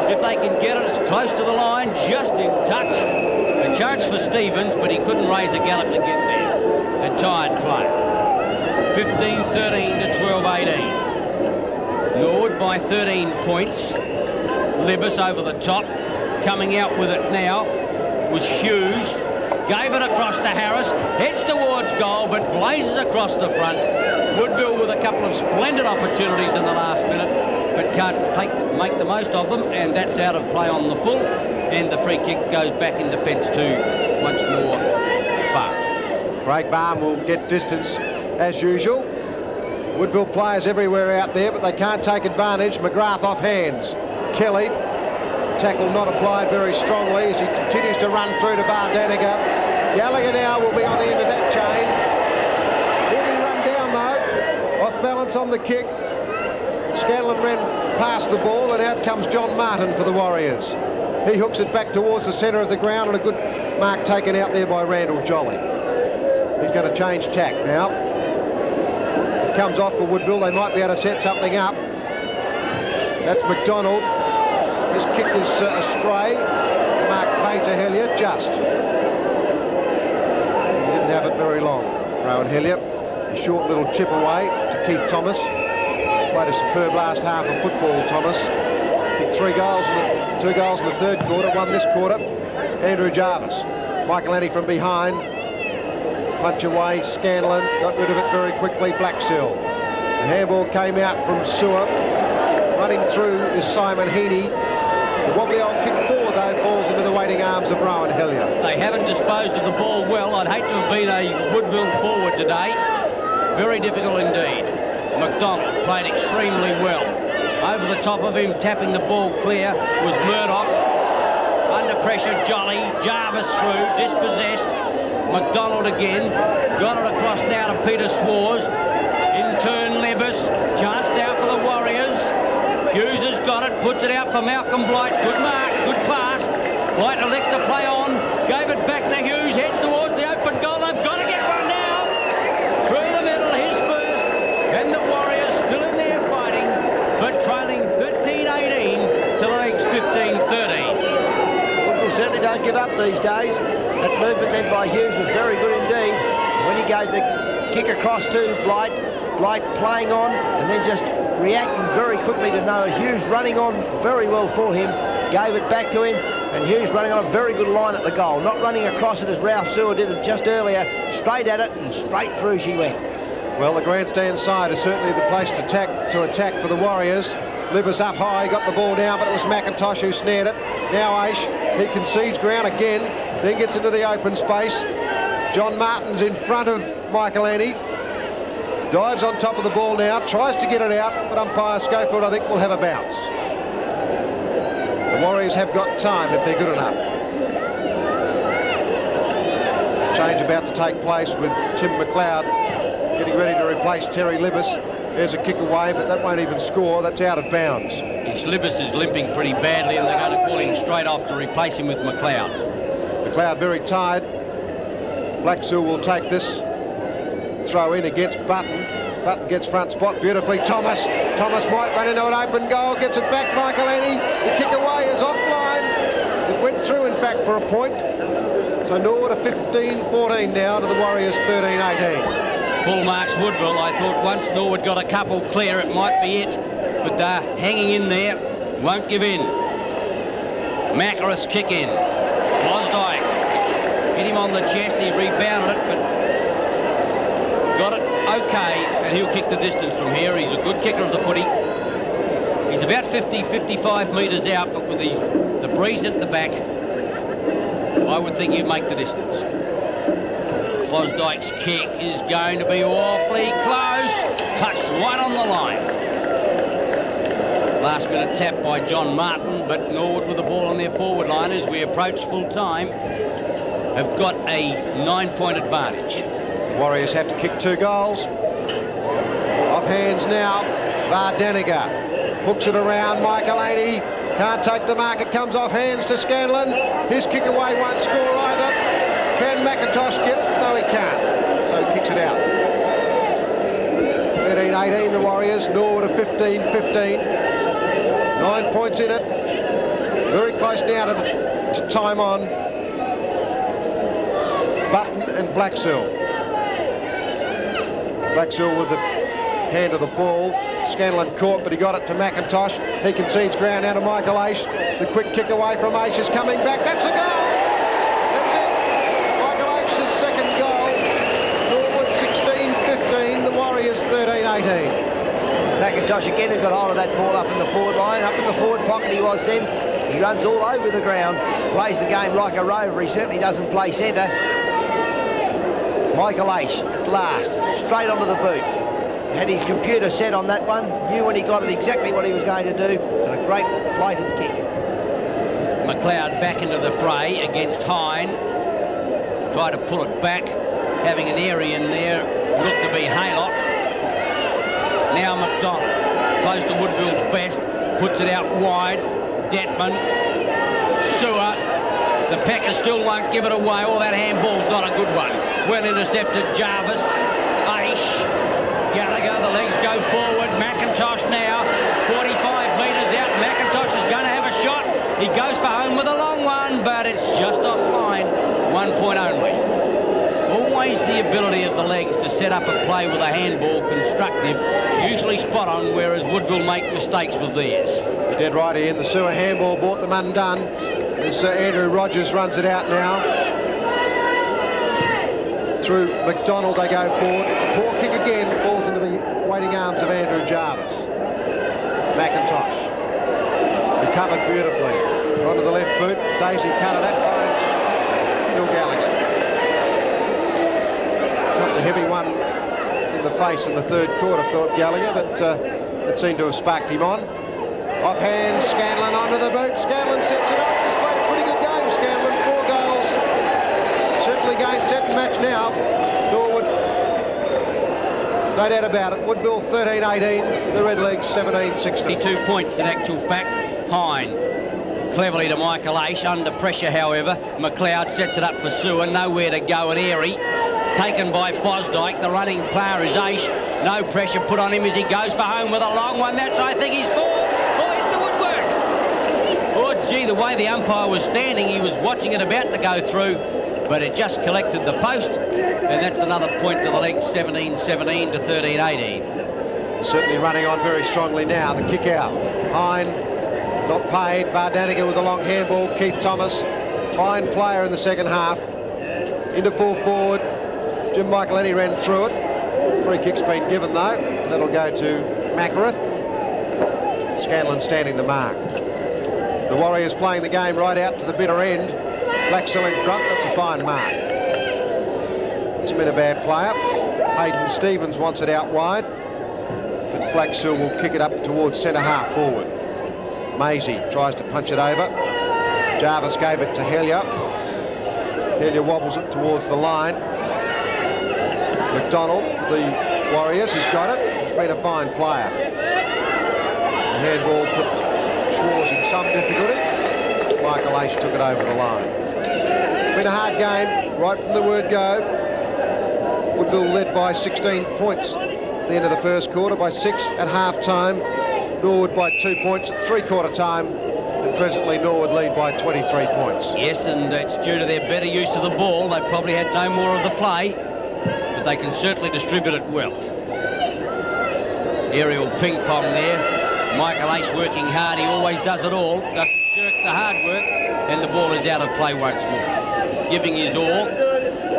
If they can get it, it's close to the line, just in touch. A charge for Stevens, but he couldn't raise a gallop to get there. A tired play. 15-13 to 12-18. Norwood by 13 points. Libas over the top. Coming out with it now was Hughes. Gave it across to Harris. Heads towards goal, but blazes across the front. Woodville with a couple of splendid opportunities in the last minute, but can't make the most of them, and that's out of play on the full, and the free kick goes back in defence to once more Barham. Craig Barham will get distance as usual. Woodville players everywhere out there, but they can't take advantage. McGrath off hands. Kelly, tackle not applied very strongly as he continues to run through to Bardaniga. Gallagher now will be on the end of that chain. Will he run down though? Off balance on the kick. Scanlon ran past the ball, and out comes John Martin for the Warriors. He hooks it back towards the centre of the ground, and a good mark taken out there by Randall Jolly. He's going to change tack now. It comes off for Woodville. They might be able to set something up. That's McDonald. His kick is astray. Mark Pay to Hellier, just. He didn't have it very long. Rowan Hellier, a short little chip away to Keith Thomas. Played a superb last half of football, Thomas. Hit 2 goals in the third quarter, won this quarter. Andrew Jarvis. Michael Annie from behind. Punch away, Scanlon, got rid of it very quickly, Blaxell. The handball came out from Sewer. Running through is Simon Heaney. The wobbly old kick forward, though, falls into the waiting arms of Rowan Hillier. They haven't disposed of the ball well. I'd hate to have been a Woodville forward today. Very difficult indeed. McDonald played extremely well. Over the top of him, tapping the ball clear, was Murdoch. Under pressure, Jolly. Jarvis through, dispossessed. McDonald again. Got it across now to Peter Swars. In turn, Levis. Chance now for the Warriors. Hughes has got it, puts it out for Malcolm Blight. Good mark, good pass. Blight elects to play on. Gave it back to Hughes, heads towards the open goal. They've got to get one now. Through the middle, his first. And the Warriors still in there fighting, but trailing 13-18 to the legs 15-13. Woodville certainly don't give up these days. That movement then by Hughes was very good indeed. When he gave the kick across to Blight playing on and then just reacting very quickly to Noah Hughes, running on very well for him, gave it back to him, and Hughes running on a very good line at the goal, not running across it as Ralph Sewer did it just earlier, straight at it and straight through she went. Well, the grandstand side is certainly the place to attack for the Warriors. Libas up high, got the ball down, but it was McIntosh who snared it. Now Aish, he concedes ground again, then gets into the open space. John Martin's in front of Michael Annie. Dives on top of the ball now, tries to get it out, but umpire Schofield, I think, will have a bounce. The Warriors have got time if they're good enough. Change about to take place with Tim McLeod getting ready to replace Terry Libas. There's a kick away, but that won't even score. That's out of bounds. Yes, Libas is limping pretty badly, and they're going to call him straight off to replace him with McLeod. McLeod very tired. Blaxell will take this throw in against Button. Button gets front spot beautifully. Thomas might run into an open goal, gets it back. Michael Annie, the kick away is offline. It went through, in fact, for a point. So Norwood are 15-14 now to the Warriors 13-18. Full marks Woodville. I thought once Norwood got a couple clear, it might be it. But they're hanging in there, won't give in. Mackereth's kick in. Fosdyke hit him on the chest, he rebounded it, but got it okay, and he'll kick the distance from here. He's a good kicker of the footy. He's about 55 metres out, but with the breeze at the back, I would think he'd make the distance. Fosdyke's kick is going to be awfully close. Touched right on the line. Last minute tap by John Martin, but Norwood with the ball on their forward line as we approach full time have got a 9-point advantage. Warriors have to kick 2 goals. Off hands now. Vardeniger hooks it around. Michael Aney can't take the mark. It comes off hands to Scanlon. His kick away won't score either. Can McIntosh get it? No, he can't. So he kicks it out. 13-18 the Warriors. Norwood are 15-15. 9 points in it. Very close now to time on Button and Blacksell. Blacksell with the hand of the ball. Scanlon caught, but he got it to McIntosh. He concedes ground out of Michael Aish. The quick kick away from Aish is coming back. That's a goal! That's it! Michael Aish's second goal. Norwood 16-15. The Warriors 13-18. McIntosh again has got hold of that ball up in the forward line. Up in the forward pocket he was then. He runs all over the ground. Plays the game like a rover. He certainly doesn't play centre. Michael Aish at last. Straight onto the boot. Had his computer set on that one, knew when he got it exactly what he was going to do, and a great flighted kick. McLeod back into the fray against Hine. Tried to pull it back, having an area in there, looked to be Haylock. Now McDonald, close to Woodville's best, puts it out wide. Detman, Sewer, the Packers still won't give it away. Oh, that handball's not a good one. Well intercepted, Jarvis, Aish. Gallagher, the legs go forward. McIntosh now, 45 metres out. McIntosh is going to have a shot. He goes for home with a long one, but it's just offline. 1 point only. Always the ability of the legs to set up a play with a handball constructive, usually spot on, whereas Woodville make mistakes with theirs. Dead right in. The Sewer handball brought them undone. As Andrew Rogers runs it out now. Through McDonald they go forward. Poor kick again falls into the waiting arms of Andrew Jarvis. McIntosh recovered beautifully. Onto the left boot. Daisy cutter. That finds Phil Gallagher. Got the heavy one in the face in the third quarter, Philip Gallagher, but it seemed to have sparked him on. Off hands, Scanlon onto the boot. Scanlon sets it up. He's played a pretty good game, Scanlon. 4 goals. Certainly game, set and match now. Norwood, no doubt about it. Woodville 13-18. The Redlegs 17-16. 2 points in actual fact. Hine cleverly to Michael Aish. Under pressure, however. McLeod sets it up for Sewer. Nowhere to go at Airy. Taken by Fosdyke. The running player is Aish. No pressure put on him as he goes for home with a long one. That's, I think, he's full. Oh, gee, the way the umpire was standing, he was watching it about to go through, but it just collected the post, and that's another point to the legs, 17-17 to 13-18. Certainly running on very strongly now. The kick out. Hine not paid. Vardaniger with a long handball. Keith Thomas, fine player in the second half. Into full forward. Jim Michaelini ran through it. Free kick's been given though, and that'll go to Mackereth. Scanlon standing the mark. The Warriors playing the game right out to the bitter end. Blacksell in front, that's a fine mark. It's been a bad player. Hayden Stevens wants it out wide, but Blacksell will kick it up towards centre half forward. Maisie tries to punch it over. Jarvis gave it to Hellier. Hellier wobbles it towards the line. McDonald for the Warriors has got it. He's been a fine player. The handball put Schwarz in some difficulty. Michael Aish took it over the line. It's been a hard game right from the word go. Woodville led by 16 points at the end of the first quarter, by 6 at half-time. Norwood by 2 points at three-quarter time, and presently Norwood lead by 23 points. Yes, and it's due to their better use of the ball. They probably had no more of the play, but they can certainly distribute it well. Aerial ping-pong there. Michael Ace working hard. He always does it all. Doesn't shirk the hard work, and the ball is out of play once more. Giving his all.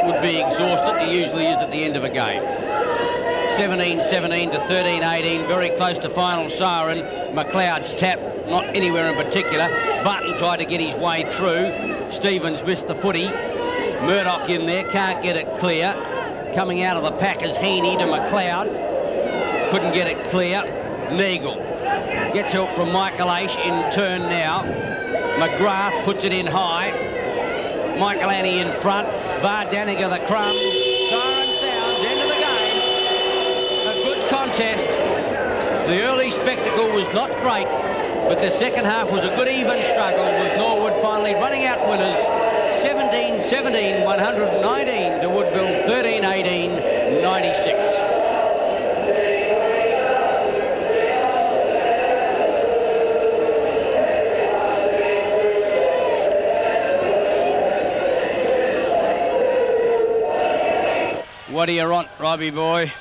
Would be exhausted. He usually is at the end of a game. 17-17 to 13-18. Very close to final siren. McLeod's tap, not anywhere in particular. Button tried to get his way through. Stevens missed the footy. Murdoch in there, can't get it clear. Coming out of the pack is Heaney to McLeod. Couldn't get it clear. Neagle gets help from Michael Aish in turn now. McGrath puts it in high. Michael Annie in front. Daniger the crumb. Siren sounds, end of the game. A good contest. The early spectacle was not great, but the second half was a good even struggle, with Norwood finally running out winners. 17-17, 119 to Woodville, 13-18, 96. What do you want, Robbie boy?